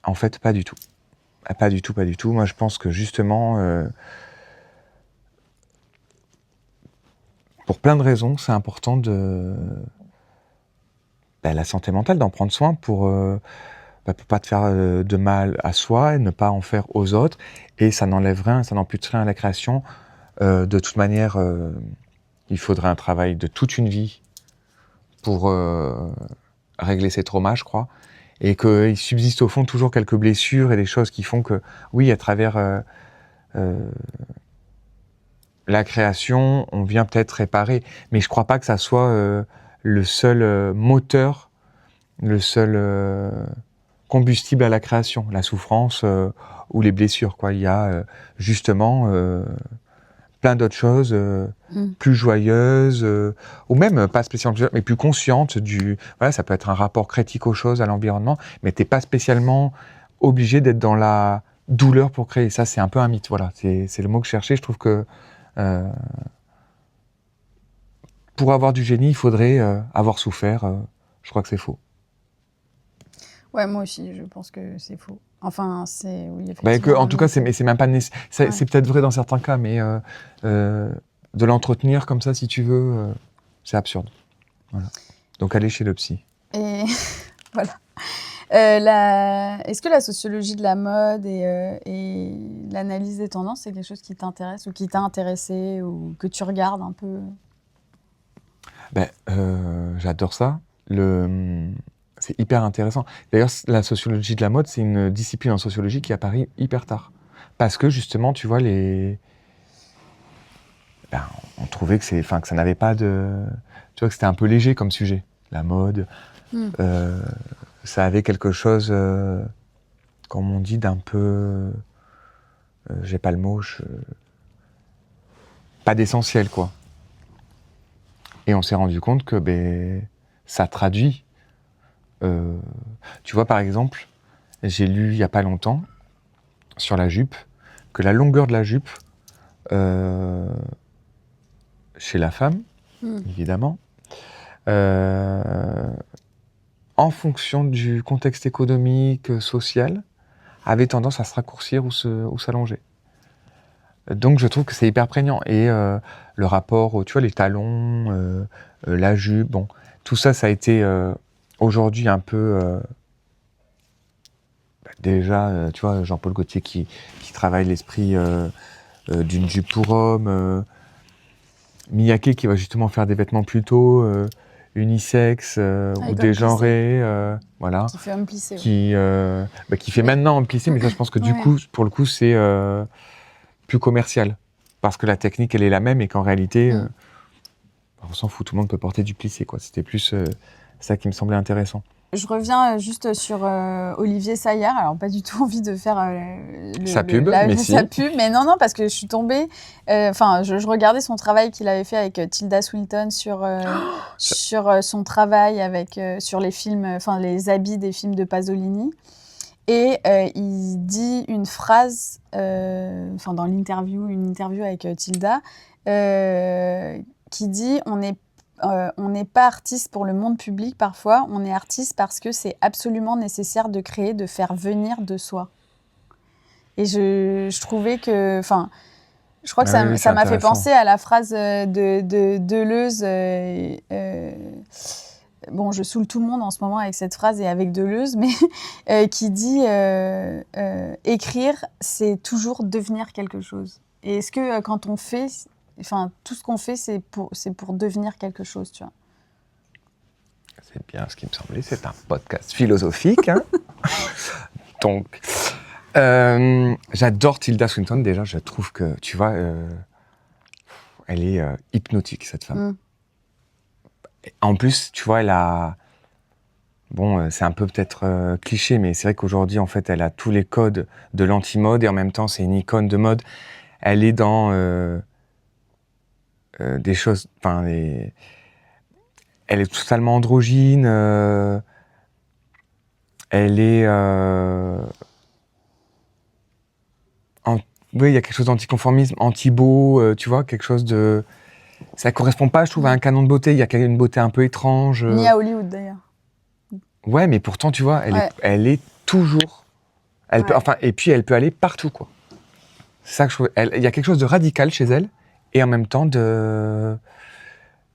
En fait, pas du tout. Pas du tout. Moi, je pense que justement, pour plein de raisons, c'est important la santé mentale, d'en prendre soin pour pas te faire de mal à soi et ne pas en faire aux autres. Et ça n'enlève rien, ça n'ampute rien à la création. De toute manière, il faudrait un travail de toute une vie pour régler ces traumas, je crois. Et qu'il subsiste au fond toujours quelques blessures et des choses qui font que, oui, à travers la création, on vient peut-être réparer. Mais je ne crois pas que ça soit le seul moteur, le seul combustible à la création, la souffrance ou les blessures, quoi. Il y a justement plein d'autres choses plus joyeuses, ou même pas spécialement, mais plus conscientes voilà, ça peut être un rapport critique aux choses, à l'environnement, mais t'es pas spécialement obligé d'être dans la douleur pour créer. Ça, c'est un peu un mythe, voilà. C'est le mot que je cherchais. Je trouve que pour avoir du génie, il faudrait avoir souffert. Je crois que c'est faux. Ouais, moi aussi, je pense que c'est faux. Enfin, c'est... Oui, effectivement. En tout cas, c'est même pas nécessaire. C'est peut-être vrai dans certains cas, mais de l'entretenir comme ça, si tu veux, c'est absurde. Voilà. Donc, allez chez le psy. Et voilà. Est-ce que la sociologie de la mode et l'analyse des tendances, c'est quelque chose qui t'intéresse ou qui t'a intéressé ou que tu regardes un peu? J'adore ça. C'est hyper intéressant. D'ailleurs, la sociologie de la mode, c'est une discipline en sociologie qui apparaît hyper tard. Parce que justement, tu vois, on trouvait que ça n'avait pas de... Tu vois, que c'était un peu léger comme sujet. La mode, ça avait quelque chose, comme on dit, d'un peu... j'ai pas le mot, pas d'essentiel, quoi. Et on s'est rendu compte que ça traduit. Tu vois, par exemple, j'ai lu il n'y a pas longtemps sur la jupe que la longueur de la jupe chez la femme, évidemment, en fonction du contexte économique, social, avait tendance à se raccourcir ou s'allonger. Donc je trouve que c'est hyper prégnant. Et le rapport, tu vois, les talons, la jupe, bon, tout ça, ça a été... aujourd'hui, un peu, déjà, tu vois, Jean-Paul Gaultier qui travaille l'esprit d'une jupe pour homme, Miyake qui va justement faire des vêtements plus tôt, unisexe ou dégenré, voilà. Qui fait homme plissé. Qui fait maintenant homme plissé, mais ça, je pense que du coup, pour le coup, c'est plus commercial. Parce que la technique, elle est la même et qu'en réalité, on s'en fout, tout le monde peut porter du plissé, quoi. C'était plus ça qui me semblait intéressant. Je reviens juste sur Olivier Saillard. Alors, pas du tout envie de faire sa pub, mais non, parce que je suis tombée... je regardais son travail qu'il avait fait avec Tilda Swinton sur son travail sur les films, les habits des films de Pasolini. Et il dit une phrase, dans une interview avec Tilda, qui dit « On n'est pas artiste pour le monde public parfois, on est artiste parce que c'est absolument nécessaire de créer, de faire venir de soi. » Et je trouvais que... je crois que ça m'a fait penser à la phrase de Deleuze. Je saoule tout le monde en ce moment avec cette phrase et avec Deleuze, mais qui dit écrire, c'est toujours devenir quelque chose. Et est-ce que quand on fait... tout ce qu'on fait, c'est pour devenir quelque chose, tu vois. C'est bien ce qui me semblait. C'est un podcast philosophique. Hein. Donc, j'adore Tilda Swinton. Déjà, je trouve que, tu vois, elle est hypnotique, cette femme. En plus, tu vois, elle a... Bon, c'est un peu peut-être cliché, mais c'est vrai qu'aujourd'hui, en fait, elle a tous les codes de l'anti-mode et en même temps, c'est une icône de mode. Elle est dans... des choses, elle est totalement androgyne, elle est, oui, il y a quelque chose d'anticonformisme, anti-beau, tu vois, quelque chose de, ça correspond pas, je trouve, à un canon de beauté. Il y a une beauté un peu étrange. Ni à Hollywood d'ailleurs. Ouais, mais pourtant, tu vois, elle est toujours, elle peut, et puis elle peut aller partout, quoi. C'est ça que je trouve. Il y a quelque chose de radical chez elle. Et en même temps,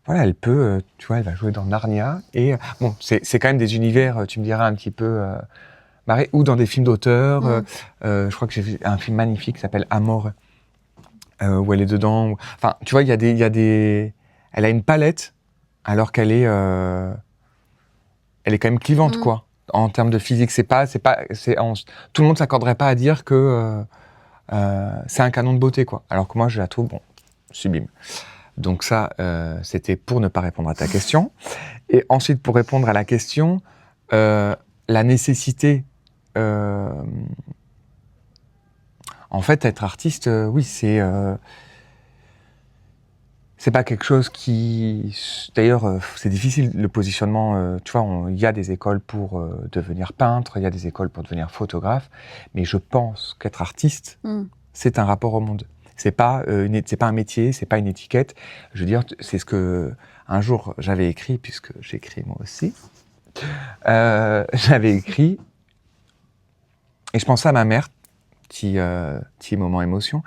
voilà, elle peut, tu vois, elle va jouer dans Narnia. Et bon, c'est quand même des univers, tu me diras, un petit peu marrés, ou dans des films d'auteur. Je crois que j'ai vu un film magnifique qui s'appelle Amor, où elle est dedans. Enfin, tu vois, il y a des... Elle a une palette, alors qu'elle est... elle est quand même clivante, quoi. En termes de physique, tout le monde s'accorderait pas à dire que c'est un canon de beauté, quoi. Alors que moi, je la trouve, sublime. Donc ça, c'était pour ne pas répondre à ta question. Et ensuite, pour répondre à la question, la nécessité... en fait, être artiste, oui, c'est pas quelque chose qui... D'ailleurs, c'est difficile, le positionnement. Tu vois, il y a des écoles pour devenir peintre, il y a des écoles pour devenir photographe, mais je pense qu'être artiste, c'est un rapport au monde. C'est pas un métier, c'est pas une étiquette. Je veux dire, c'est ce que un jour j'avais écrit, puisque j'écris moi aussi. J'avais écrit, et je pensais à ma mère, petit moment émotion,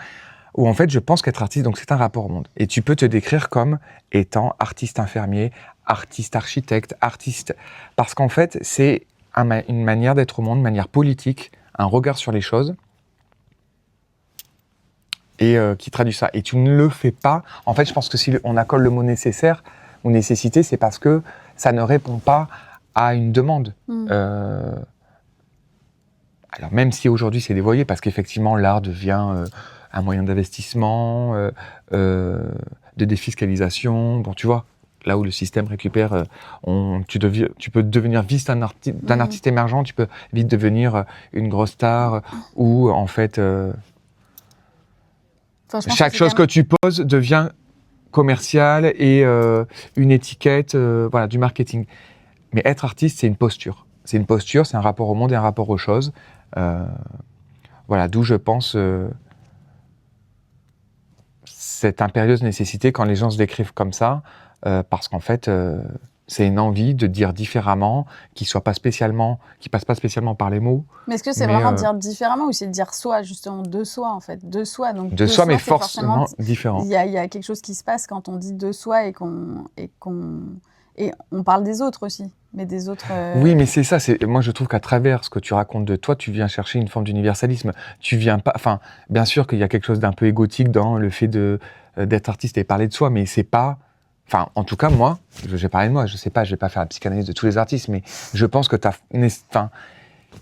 où en fait je pense qu'être artiste, donc c'est un rapport au monde. Et tu peux te décrire comme étant artiste infirmier, artiste architecte, artiste, parce qu'en fait c'est une manière d'être au monde, une manière politique, un regard sur les choses. Et qui traduit ça. Et tu ne le fais pas. En fait, je pense que si on accole le mot nécessaire ou nécessité, c'est parce que ça ne répond pas à une demande. Alors, même si aujourd'hui c'est dévoyé, parce qu'effectivement, l'art devient un moyen d'investissement, de défiscalisation. Bon, tu vois, là où le système récupère, tu peux devenir vite un artiste émergent, tu peux vite devenir une grosse star, ou en fait... chaque chose que tu poses devient commercial et une étiquette, voilà, du marketing. Mais être artiste, c'est une posture. C'est une posture, c'est un rapport au monde et un rapport aux choses. Voilà, d'où je pense cette impérieuse nécessité quand les gens se décrivent comme ça, parce qu'en fait, c'est une envie de dire différemment, qui passe pas spécialement par les mots. Mais est-ce que c'est vraiment dire différemment ou c'est dire soi, justement, de soi, en fait, de soi, donc de soi, mais forcément différent. Il y a quelque chose qui se passe quand on dit de soi et on parle des autres aussi, mais des autres... Oui, mais c'est ça. Moi, je trouve qu'à travers ce que tu racontes de toi, tu viens chercher une forme d'universalisme. Tu viens pas... Enfin, bien sûr qu'il y a quelque chose d'un peu égotique dans le fait d'être artiste et parler de soi, mais c'est pas Enfin, en tout cas, moi, j'ai parlé de moi, je sais pas, je vais pas faire la psychanalyse de tous les artistes, mais je pense que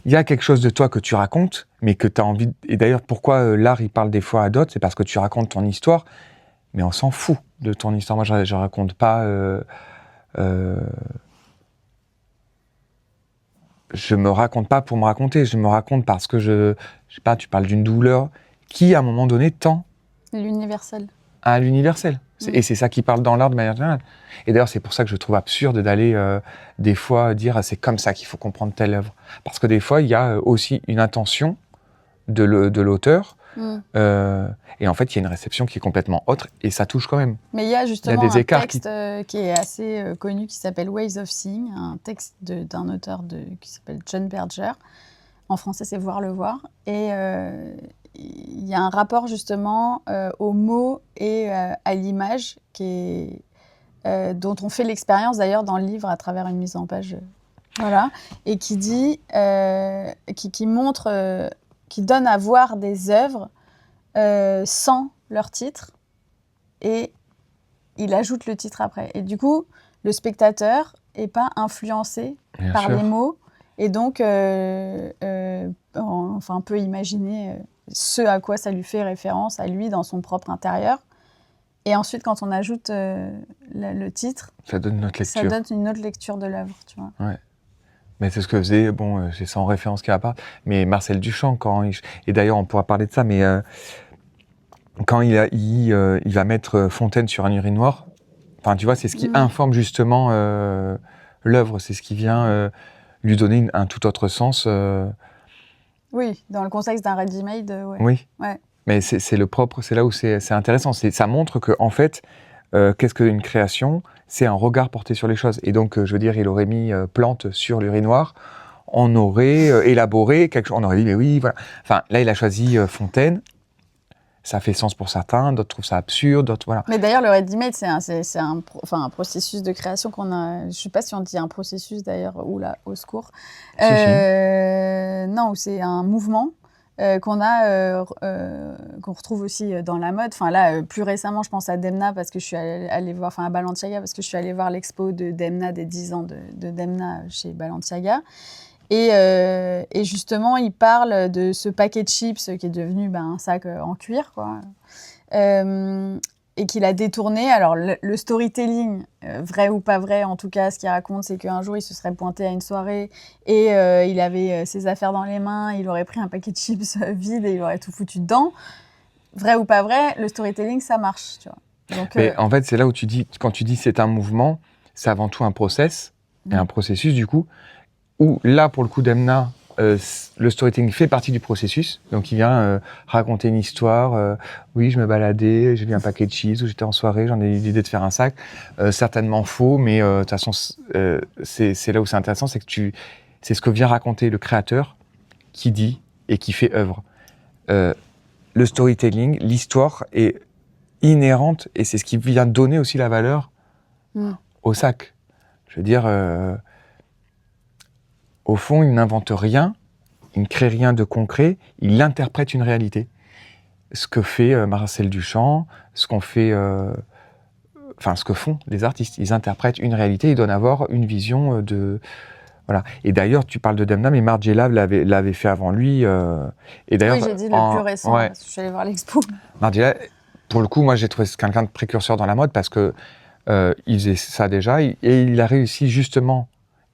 il y a quelque chose de toi que tu racontes, mais que tu as envie... Et d'ailleurs, pourquoi l'art, il parle des fois à d'autres, c'est parce que tu racontes ton histoire, mais on s'en fout de ton histoire. Moi, je raconte pas... je me raconte pas pour me raconter, je me raconte parce que je sais pas, tu parles d'une douleur qui, à un moment donné, tend... L'universel. À l'universel. Et c'est ça qui parle dans l'art de manière générale. Et d'ailleurs, c'est pour ça que je trouve absurde d'aller des fois dire c'est comme ça qu'il faut comprendre telle œuvre. Parce que des fois, il y a aussi une intention de l'auteur. Et en fait, il y a une réception qui est complètement autre et ça touche quand même. Mais il y a justement un texte qui est assez connu qui s'appelle Ways of Seeing, un texte d'un auteur qui s'appelle John Berger. En français, c'est Voir le voir. Et il y a un rapport justement aux mots et à l'image dont on fait l'expérience d'ailleurs dans le livre à travers une mise en page. Voilà. Et qui dit, qui montre, qui donne à voir des œuvres sans leur titre et il ajoute le titre après. Et du coup, le spectateur n'est pas influencé par les mots et donc peut imaginer ce à quoi ça lui fait référence à lui dans son propre intérieur. Et ensuite, quand on ajoute le titre, ça donne une autre lecture. Ça donne une autre lecture de l'œuvre, tu vois. Ouais. Mais c'est ce que faisait, c'est sans référence qui va pas, mais Marcel Duchamp, et d'ailleurs on pourra parler de ça, mais quand il va mettre Fontaine sur un urinoir, enfin tu vois, c'est ce qui informe justement l'œuvre, c'est ce qui vient lui donner un tout autre sens. Oui, dans le contexte d'un ready-made, ouais. Oui, ouais. Mais c'est le propre, c'est là où c'est intéressant, ça montre que en fait, qu'est-ce qu'une création ? C'est un regard porté sur les choses. Et donc, je veux dire, il aurait mis plante sur l'urinoir, on aurait élaboré quelque chose, on aurait dit, mais oui, voilà. Enfin, là, il a choisi Fontaine, ça fait sens pour certains, d'autres trouvent ça absurde, d'autres, voilà. Mais d'ailleurs, le ready-made, c'est un processus de création qu'on a, je ne sais pas si on dit un processus d'ailleurs, ou là, au secours. Non, c'est un mouvement. Qu'on retrouve aussi dans la mode. Enfin là, plus récemment, je pense à Demna parce que je suis allée voir, à Balenciaga parce que je suis allée voir l'expo de Demna des 10 ans de Demna chez Balenciaga. Et justement, il parle de ce paquet de chips qui est devenu un sac en cuir, quoi. Et qu'il a détourné. Alors, le storytelling, vrai ou pas vrai, en tout cas, ce qu'il raconte, c'est qu'un jour, il se serait pointé à une soirée et il avait ses affaires dans les mains, il aurait pris un paquet de chips vide et il aurait tout foutu dedans. Vrai ou pas vrai, le storytelling, ça marche, tu vois. Donc, mais en fait, c'est là où tu dis, quand tu dis c'est un mouvement, c'est avant tout un process, et un processus, du coup, où là, pour le coup d'Emna, le storytelling fait partie du processus. Donc, il vient raconter une histoire. Oui, je me baladais, j'ai vu un paquet de chips, ou j'étais en soirée, j'en ai eu l'idée de faire un sac. Certainement faux, mais de toute façon, c'est là où c'est intéressant, c'est que c'est ce que vient raconter le créateur qui dit et qui fait œuvre. Le storytelling, l'histoire est inhérente et c'est ce qui vient donner aussi la valeur au sac. Je veux dire... Au fond, il n'invente rien, il ne crée rien de concret, il interprète une réalité. Ce que fait Marcel Duchamp, ce que font les artistes. Ils interprètent une réalité, ils donnent à voir une vision de... Voilà. Et d'ailleurs, tu parles de Demna, mais Margiela l'avait fait avant lui. Et d'ailleurs, oui, j'ai dit le plus récent, parce que je suis allée voir l'expo. Margiela, pour le coup, moi j'ai trouvé quelqu'un de précurseur dans la mode parce que il faisait ça déjà, et il a réussi justement...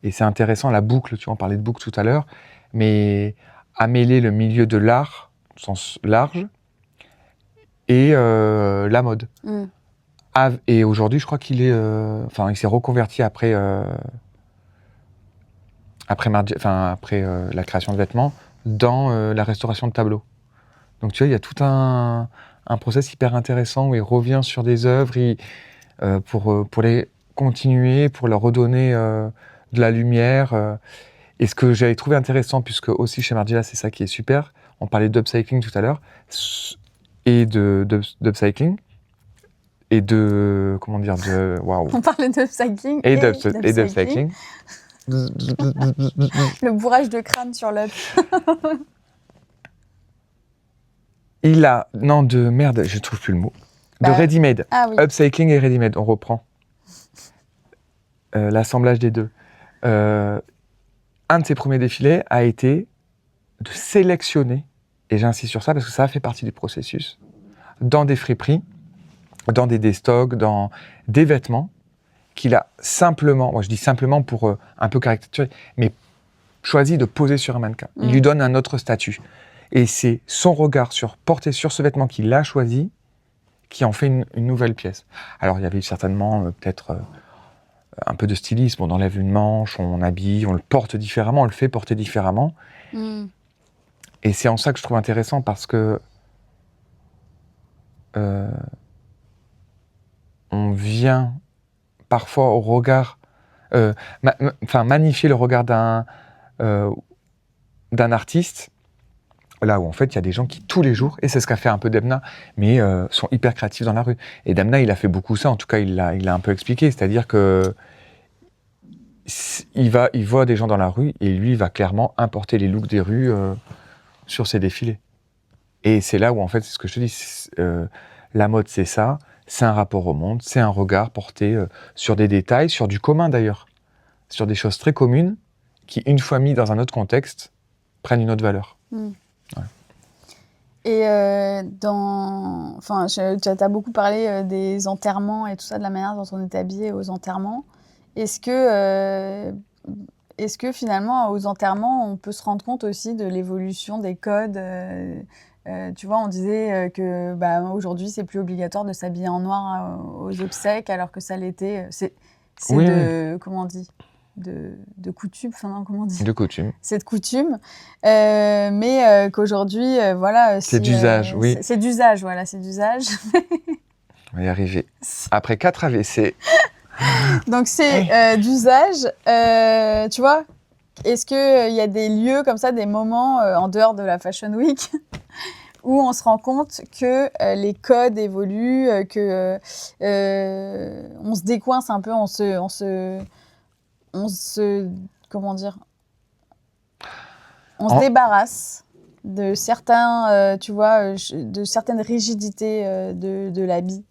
Et c'est intéressant, la boucle, tu vois, on parlait de boucle tout à l'heure, mais à mêler le milieu de l'art, au sens large, et la mode. Et aujourd'hui, je crois qu'il est... il s'est reconverti après la création de vêtements dans la restauration de tableaux. Donc tu vois, il y a tout un process hyper intéressant où il revient sur des œuvres pour les continuer, pour leur redonner... de la lumière. Et ce que j'avais trouvé intéressant, puisque aussi chez Margiela, c'est ça qui est super, on parlait d'upcycling tout à l'heure, et d'upcycling, et de... Comment dire de... Waouh. On parlait d'upcycling et d'upcycling. Le bourrage de crâne sur l'up. Il a... Non, je trouve plus le mot. De ready-made. Ah, oui. Upcycling et ready-made, on reprend. l'assemblage des deux. Un de ses premiers défilés a été de sélectionner, et j'insiste sur ça parce que ça fait partie du processus, dans des friperies, dans des déstocks, dans des vêtements, qu'il a simplement, moi je dis simplement pour un peu caricaturer, mais choisi de poser sur un mannequin. Il lui donne un autre statut. Et c'est son regard porté sur ce vêtement qu'il a choisi qui en fait une nouvelle pièce. Alors il y avait certainement peut-être un peu de stylisme, on enlève une manche, on habille, on le porte différemment, on le fait porter différemment. Et c'est en ça que je trouve intéressant parce que on vient parfois au regard, magnifier le regard d'un artiste, là où en fait il y a des gens qui tous les jours, et c'est ce qu'a fait un peu Demna, mais sont hyper créatifs dans la rue. Et Demna il a fait beaucoup ça, en tout cas il l'a un peu expliqué, c'est-à-dire que il voit des gens dans la rue et lui il va clairement importer les looks des rues sur ses défilés. Et c'est là où en fait c'est ce que je te dis, la mode c'est ça, c'est un rapport au monde, c'est un regard porté sur des détails, sur du commun d'ailleurs, sur des choses très communes qui une fois mis dans un autre contexte prennent une autre valeur. Ouais. Et tu as beaucoup parlé des enterrements et tout ça, de la manière dont on est habillé aux enterrements. Est-ce que finalement, aux enterrements, on peut se rendre compte aussi de l'évolution des codes tu vois, on disait que aujourd'hui, c'est plus obligatoire de s'habiller en noir aux obsèques, alors que ça l'était. C'est oui, comment on dit, de coutume, enfin non, comment on dit ? De coutume. C'est de coutume, mais qu'aujourd'hui, voilà. C'est d'usage, oui. C'est d'usage, voilà, c'est d'usage. On va y arriver. Après 4 AVC. Donc c'est d'usage, tu vois. Est-ce qu'il y a des lieux comme ça, des moments en dehors de la Fashion Week où on se rend compte que les codes évoluent, que on se décoince un peu, on se comment dire, on se débarrasse de certains, tu vois, de certaines rigidités de l'habit.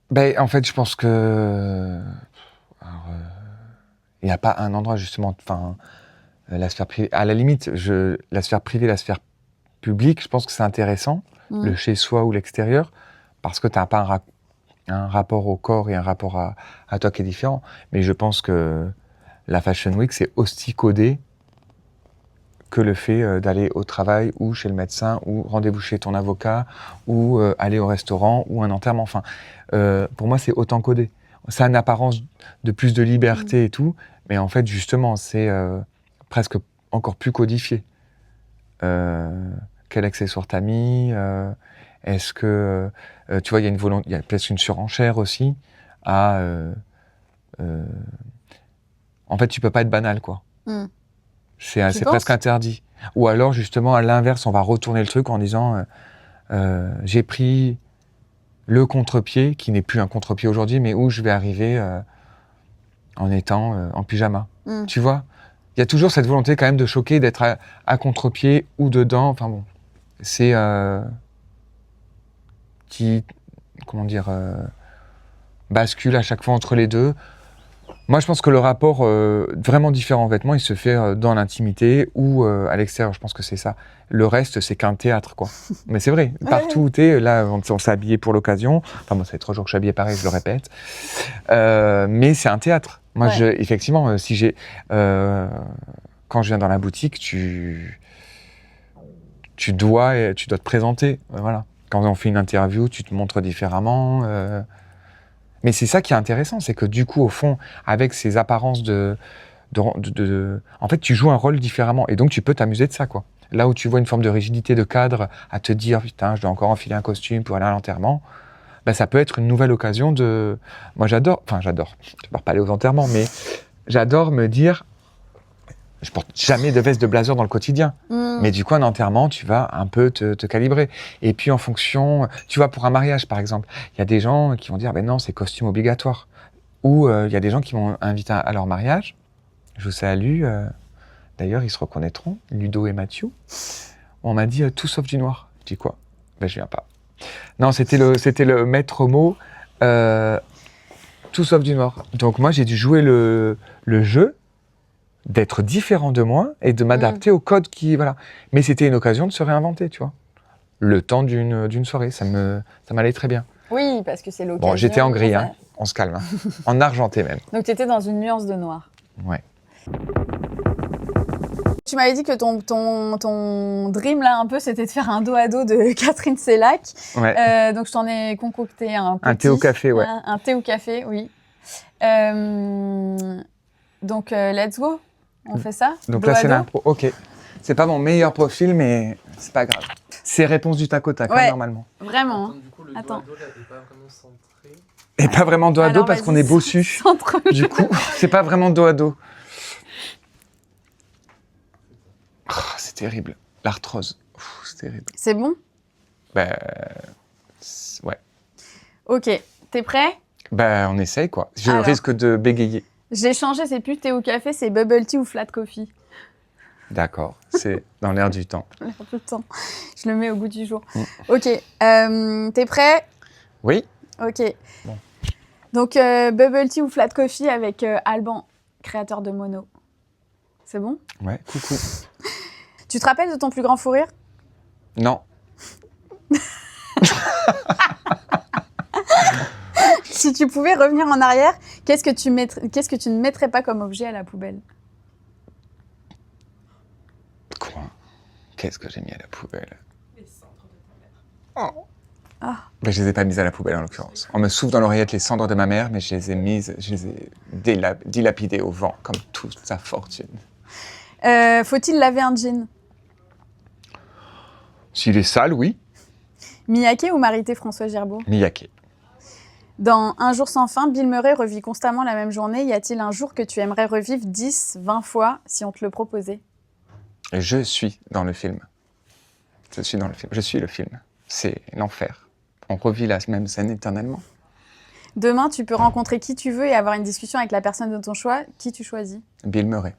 Ben, en fait, je pense que il n'y a pas un endroit justement, la sphère privée, à la limite, la sphère privée, la sphère publique, je pense que c'est intéressant, le chez-soi ou l'extérieur, parce que tu n'as pas un rapport au corps et un rapport à toi qui est différent. Mais je pense que la Fashion Week, c'est aussi codé que le fait d'aller au travail ou chez le médecin ou rendez-vous chez ton avocat ou aller au restaurant ou un enterrement. Enfin, pour moi, c'est autant codé. Ça a une apparence de plus de liberté et tout, mais en fait, justement, c'est presque encore plus codifié. Quel accessoire t'as mis est-ce que, tu vois, il y a peut-être une surenchère aussi à... en fait, tu peux pas être banal, quoi. C'est presque interdit. Ou alors, justement, à l'inverse, on va retourner le truc en disant j'ai pris le contre-pied, qui n'est plus un contre-pied aujourd'hui, mais où je vais arriver en étant en pyjama. Tu vois ? Il y a toujours cette volonté quand même de choquer, d'être à contre-pied ou dedans. Enfin bon, c'est qui, comment dire, bascule à chaque fois entre les deux. Moi, je pense que le rapport vraiment différent en vêtements, il se fait dans l'intimité ou à l'extérieur. Je pense que c'est ça. Le reste, c'est qu'un théâtre, quoi. Mais c'est vrai. Partout où t'es, là, on s'est habillé pour l'occasion. Enfin, moi, ça fait 3 jours que je suis habillé pareil, je le répète. Mais c'est un théâtre. Moi, effectivement, si j'ai... quand je viens dans la boutique, tu dois te présenter. Voilà. Quand on fait une interview, tu te montres différemment. Mais c'est ça qui est intéressant, c'est que du coup, au fond, avec ces apparences en fait, tu joues un rôle différemment. Et donc, tu peux t'amuser de ça, quoi. Là où tu vois une forme de rigidité de cadre, à te dire, putain, je dois encore enfiler un costume pour aller à l'enterrement, ben, ça peut être une nouvelle occasion de... Moi, j'adore, je ne vais pas aller aux enterrements, mais j'adore me dire, je porte jamais de veste de blazer dans le quotidien. Mais du coup, un enterrement, tu vas un peu te calibrer. Et puis, en fonction, tu vois, pour un mariage, par exemple, il y a des gens qui vont dire, ben non, c'est costume obligatoire. Ou il y a des gens qui m'ont invité à leur mariage. Je vous salue. D'ailleurs, ils se reconnaîtront, Ludo et Mathieu. On m'a dit tout sauf du noir. Je dis quoi ? Ben, je viens pas. Non, c'était le maître mot. tout sauf du noir. Donc moi, j'ai dû jouer le jeu d'être différent de moi et de m'adapter au code qui... Voilà. Mais c'était une occasion de se réinventer, tu vois. Le temps d'une soirée, ça m'allait très bien. Oui, parce que c'est l'occasion. Bon, j'étais en gris, hein. On se calme. Hein. En argenté même. Donc tu étais dans une nuance de noir. Ouais. Tu m'avais dit que ton dream, là, un peu, c'était de faire un dos à dos de Catherine Sellac. Ouais. Donc, je t'en ai concocté un petit. Un thé au café, ouais. Un thé au café, oui. Donc, let's go. On fait ça. Donc dos là, c'est dos. l'impro. Ok. C'est pas mon meilleur profil, mais c'est pas grave. C'est réponse du tac au tac, hein, normalement. Vraiment. Attends, du coup, le Attends. dos à dos, là, est pas vraiment centré. Et pas vraiment dos à dos Alors, parce vas-y, qu'on est bossu. centre. Du coup, c'est pas vraiment dos à dos. Oh, c'est terrible. L'arthrose. C'est terrible. C'est bon? Ouais. Ok. T'es prêt? On essaye, quoi. Je Alors. risque de bégayer. Je l'ai changé, c'est plus thé au café, c'est bubble tea ou flat coffee. D'accord. C'est dans l'air du temps. L'air du temps. Je le mets au goût du jour. Ok. T'es prêt? Oui. Ok. Bon. Donc, bubble tea ou flat coffee avec Alban, créateur de Mono. C'est bon? Ouais, coucou. Tu te rappelles de ton plus grand fou rire? Non. Si tu pouvais revenir en arrière, qu'est-ce que tu ne mettrais pas comme objet à la poubelle? Quoi? Qu'est-ce que j'ai mis à la poubelle? Les cendres de ta mère. Oh. Ah. Je les ai pas mises à la poubelle, en l'occurrence. On me souffle dans l'oreillette les cendres de ma mère, mais je les ai dilapidées au vent, comme toute sa fortune. Faut-il laver un jean? S'il est sale, oui. Miyake ou Marité François Gerbeau? Miyake. Dans Un jour sans fin, Bill Murray revit constamment la même journée. Y a-t-il un jour que tu aimerais revivre 10, 20 fois si on te le proposait? Je suis dans le film. Je suis dans le film. Je suis le film. C'est l'enfer. On revit la même scène éternellement. Demain, tu peux rencontrer qui tu veux et avoir une discussion avec la personne de ton choix. Qui tu choisis? Bill Murray.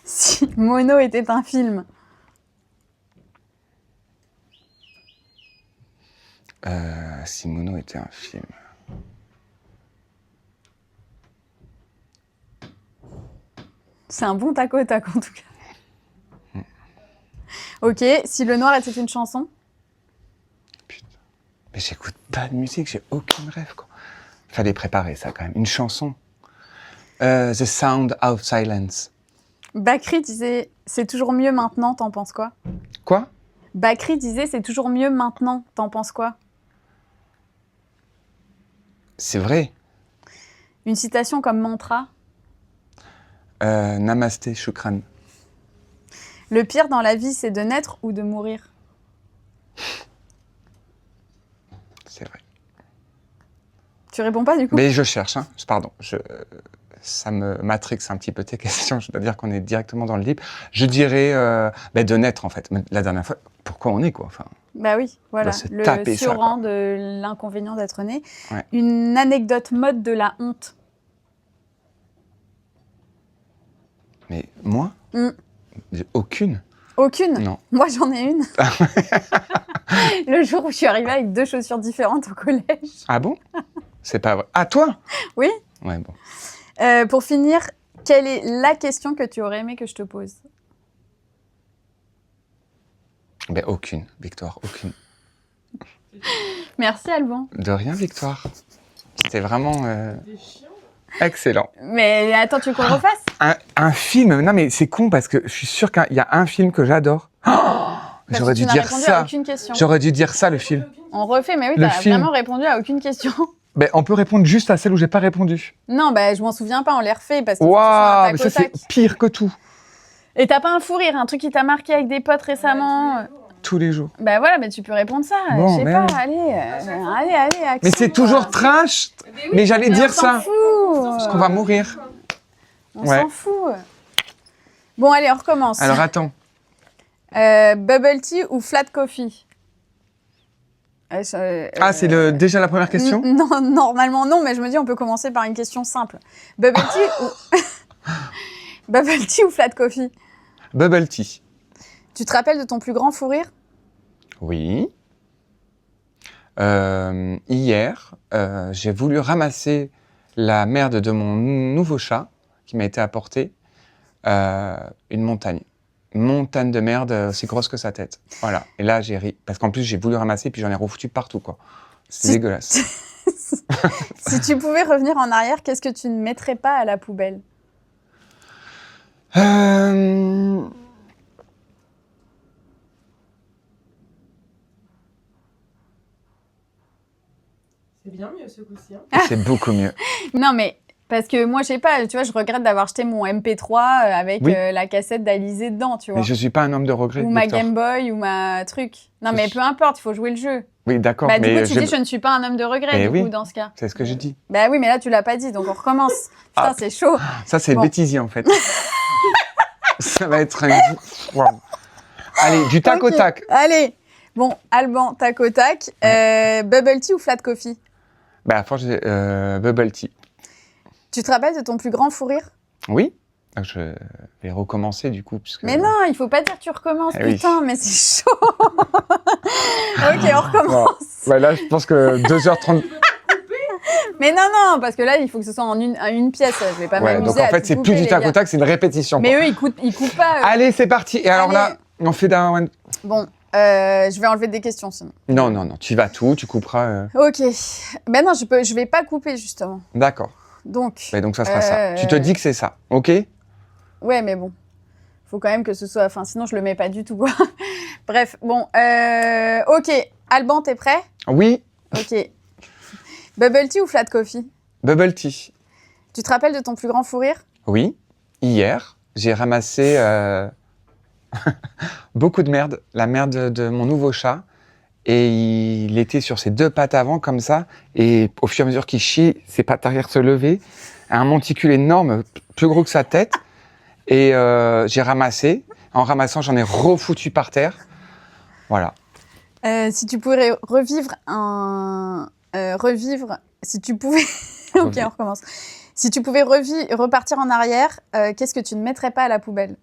Si Mono était un film. Si Mono était un film. C'est un bon tac au tac, en tout cas. Ok, si le noir était une chanson? Putain. Mais j'écoute pas de musique, j'ai aucune rêve, quoi. Fallait préparer ça, quand même. Une chanson. The Sound of Silence. Bakri disait « C'est toujours mieux maintenant, t'en penses quoi ?» Quoi? Bakri disait « C'est toujours mieux maintenant, t'en penses quoi ?» C'est vrai. Une citation comme mantra? Namasté, Shukran. Le pire dans la vie, c'est de naître ou de mourir? C'est vrai. Tu réponds pas du coup? Mais je cherche, hein. Pardon. Ça me matrixe un petit peu tes questions. Je dois dire qu'on est directement dans le deep. Je dirais de naître, en fait. Mais la dernière fois, pourquoi on est, quoi, enfin. Bah oui, voilà, le ça, surrang de l'inconvénient d'être né. Ouais. Une anecdote mode de la honte? Mais moi j'ai aucune. Aucune? Non. Moi, j'en ai une. Le jour où je suis arrivée avec 2 chaussures différentes au collège. Ah bon? C'est pas vrai. Ah, toi? Oui. Ouais, bon. Pour finir, quelle est la question que tu aurais aimé que je te pose? Aucune, Victoire, aucune. Merci, Alban. De rien, Victoire. C'était vraiment excellent. Mais attends, tu veux qu'on le refasse? Un film, non mais c'est con parce que je suis sûr qu'il y a un film que j'adore. J'aurais dû dire ça. Aucune question. J'aurais dû dire ça, le film. On refait, mais oui, Le t'as film. vraiment répondu à aucune question. On peut répondre juste à celle où j'ai pas répondu. Non, je m'en souviens pas, on les refait parce que Waouh, mais c'est ça c'est pire que tout. Et t'as pas un fou rire, un truc qui t'a marqué avec des potes récemment? Tous les jours. Voilà, mais tu peux répondre ça. Bon, je sais merde. pas, allez, Axel. Mais c'est toujours trash. Mais j'allais dire ça. On s'en fout. Parce qu'on va mourir. On s'en fout. Bon, allez, on recommence. Alors attends. Bubble tea ou flat coffee? C'est déjà la première question? Non, normalement non, mais je me dis on peut commencer par une question simple. Bubble tea ou Bubble tea ou flat coffee? Bubble tea. Tu te rappelles de ton plus grand fou rire? Oui. Hier, j'ai voulu ramasser la merde de mon nouveau chat qui m'a été apporté. Une montagne. Une montagne de merde aussi grosse que sa tête. Voilà. Et là, j'ai ri. Parce qu'en plus, j'ai voulu ramasser, puis j'en ai refoutu partout, quoi. C'est dégueulasse. Si tu pouvais revenir en arrière, qu'est-ce que tu ne mettrais pas à la poubelle? C'est bien mieux ce coup-ci. Hein. C'est beaucoup mieux. Non, mais parce que moi, je sais pas, tu vois, je regrette d'avoir jeté mon MP3 avec la cassette d'Alizée dedans, tu vois. Mais je suis pas un homme de regret. Ou ma Game Boy, ou ma truc. Non, mais peu importe, il faut jouer le jeu. Oui, d'accord. Bah, du coup, tu dis, je ne suis pas un homme de regret, du coup, dans ce cas. C'est ce que j'ai dit. Bah oui, mais là, tu l'as pas dit, donc on recommence. Putain, c'est chaud. Ça, c'est bêtisier, en fait. Ça va être un... Wow. Allez, du tac au tac. Allez. Bon, Alban, tac au tac. Bubble tea ou flat coffee? Bah, à force, bubble tea. Tu te rappelles de ton plus grand fou rire? Oui. Je vais recommencer, du coup. Puisque... Mais non, il faut pas dire que tu recommences, putain, mais c'est chaud. Ok, on recommence. Bon. Bah là, je pense que 2h30... Mais non, parce que là, il faut que ce soit en une pièce. Je vais pas m'amuser. Donc en fait, c'est plus du tac au tac, c'est une répétition. Mais eux, ils coupent pas. Allez, c'est parti. Et alors là, on fait d'un... Bon, je vais enlever des questions sinon. Non, tu vas tout, tu couperas. Ok. Ben non, je vais pas couper justement. D'accord. Donc ça sera ça. Tu te dis que c'est ça, ok? Ouais, mais bon. Faut quand même que ce soit... Enfin, sinon, je le mets pas du tout, quoi. Bref, bon. Ok. Alban, t'es prêt? Oui. Ok. Bubble tea ou flat coffee? Bubble tea. Tu te rappelles de ton plus grand fou rire? Oui. Hier, j'ai ramassé beaucoup de merde. La merde de mon nouveau chat. Et il était sur ses deux pattes avant, comme ça. Et au fur et à mesure qu'il chie, ses pattes arrière se levaient. Un monticule énorme, plus gros que sa tête. Et j'ai ramassé. En ramassant, j'en ai refoutu par terre. Voilà. Si tu pouvais revivre si tu pouvais... Ok, on recommence. Si tu pouvais repartir en arrière, qu'est-ce que tu ne mettrais pas à la poubelle?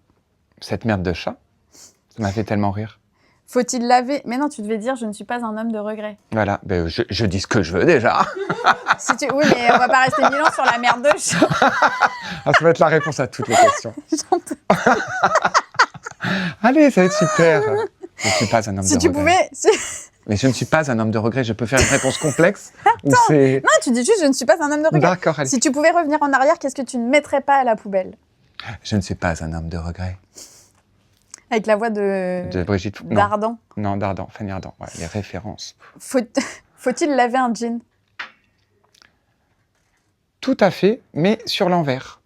Cette merde de chat. Ça m'a fait tellement rire. Faut-il laver... Mais non, tu devais dire, je ne suis pas un homme de regret. Voilà, ben, je dis ce que je veux déjà. Oui, mais on va pas rester 1000 ans sur la merde de chat. Ça va être la réponse à toutes les questions. Allez, ça va être super. Je ne suis pas un homme de regret. Mais je ne suis pas un homme de regret. Je peux faire une réponse complexe. Non, tu dis juste, je ne suis pas un homme de regret. D'accord, allez. Si tu pouvais revenir en arrière, qu'est-ce que tu ne mettrais pas à la pouvelle? Je ne suis pas un homme de regret. Avec la voix de Brigitte Dardan. Non, Dardan, Fanny Ardant. Ouais, les références. Faut-il laver un jean? Tout à fait, mais sur l'envers.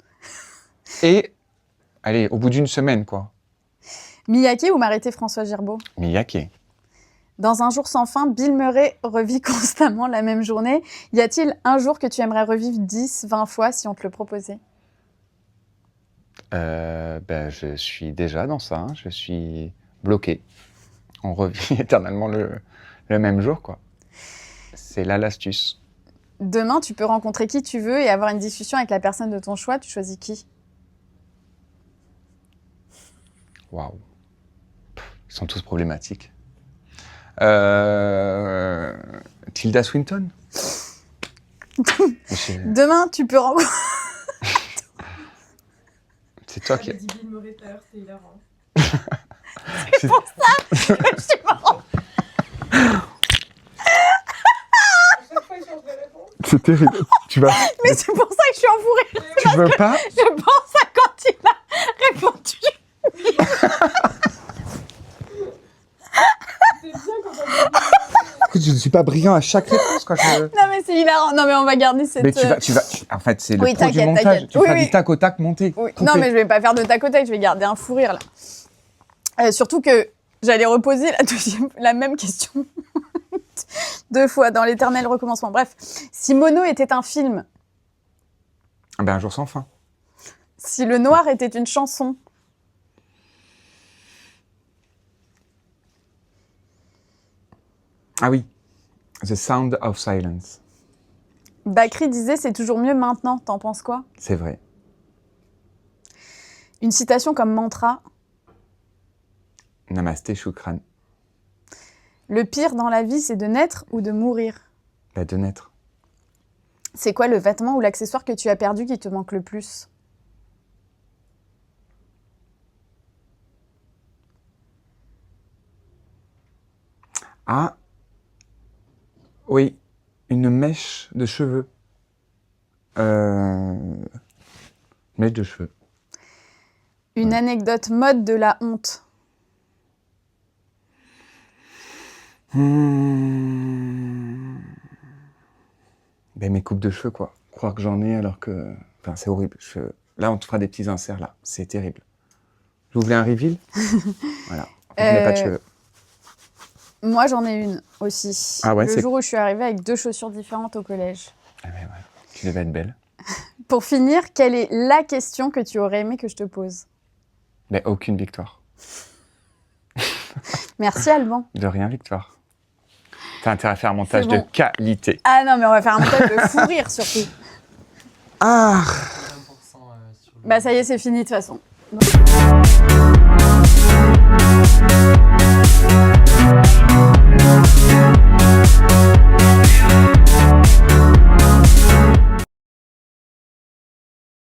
Et, allez, au bout d'une semaine, quoi. Miyake ou m'arrêter François Girbeau? Miyake. Dans Un jour sans fin, Bill Murray revit constamment la même journée. Y a-t-il un jour que tu aimerais revivre 10, 20 fois si on te le proposait? Je suis déjà dans ça. Hein. Je suis bloqué. On revit éternellement le même jour, quoi. C'est là l'astuce. Demain, tu peux rencontrer qui tu veux et avoir une discussion avec la personne de ton choix. Tu choisis qui? Waouh. Ils sont tous problématiques. Tilda Swinton. Demain, tu peux rencontrer... C'est toi qui... dit Bill Murray tout à l'heure, c'est hilarant. C'est pour ça que je suis marrant. C'est terrible. Tu vas... Mais c'est pour ça que je suis enfourée. Tu veux pas? Je pense à quand il a répondu. C'est bien quand on Écoute, je ne suis pas brillant à chaque réponse, quoi. Non, mais c'est hilarant. Non, mais on va garder cette... Mais tu vas... En fait, c'est le Oui, pro du t'inquiète, montage. t'inquiète. Tu feras du tac au tac monté. Oui. Non, mais je vais pas faire de tac au tac. Je vais garder un fou rire, là. Surtout que j'allais reposer la même question 2 fois dans l'éternel recommencement. Bref, si Mono était un film... Un jour sans fin. Si le noir était une chanson... Ah oui. The Sound of Silence. Bakri disait « c'est toujours mieux maintenant ». T'en penses quoi? C'est vrai. Une citation comme mantra. Namasté, Shukran. Le pire dans la vie, c'est de naître ou de mourir? Bah, de naître. C'est quoi le vêtement ou l'accessoire que tu as perdu qui te manque le plus? Ah, oui, une mèche de cheveux. Mèche de cheveux. Une anecdote mode de la honte. Ben, mes coupes de cheveux, quoi. Croire que j'en ai alors que... Enfin, c'est horrible. Là, on te fera des petits inserts, là. C'est terrible. Vous voulez un reveal? Voilà. En fait, je n'ai pas de cheveux. Moi, j'en ai une aussi. Ah ouais, le jour où je suis arrivée avec 2 chaussures différentes au collège. Ah ben ouais, tu devais être belle. Pour finir, quelle est la question que tu aurais aimé que je te pose? Mais aucune victoire. Merci, Alban. De rien, Victoire. T'as intérêt à faire un montage bon. de qualité. Ah non, mais on va faire un montage de fou rire, surtout. Ah! Bah ça y est, c'est fini de toute façon. Donc...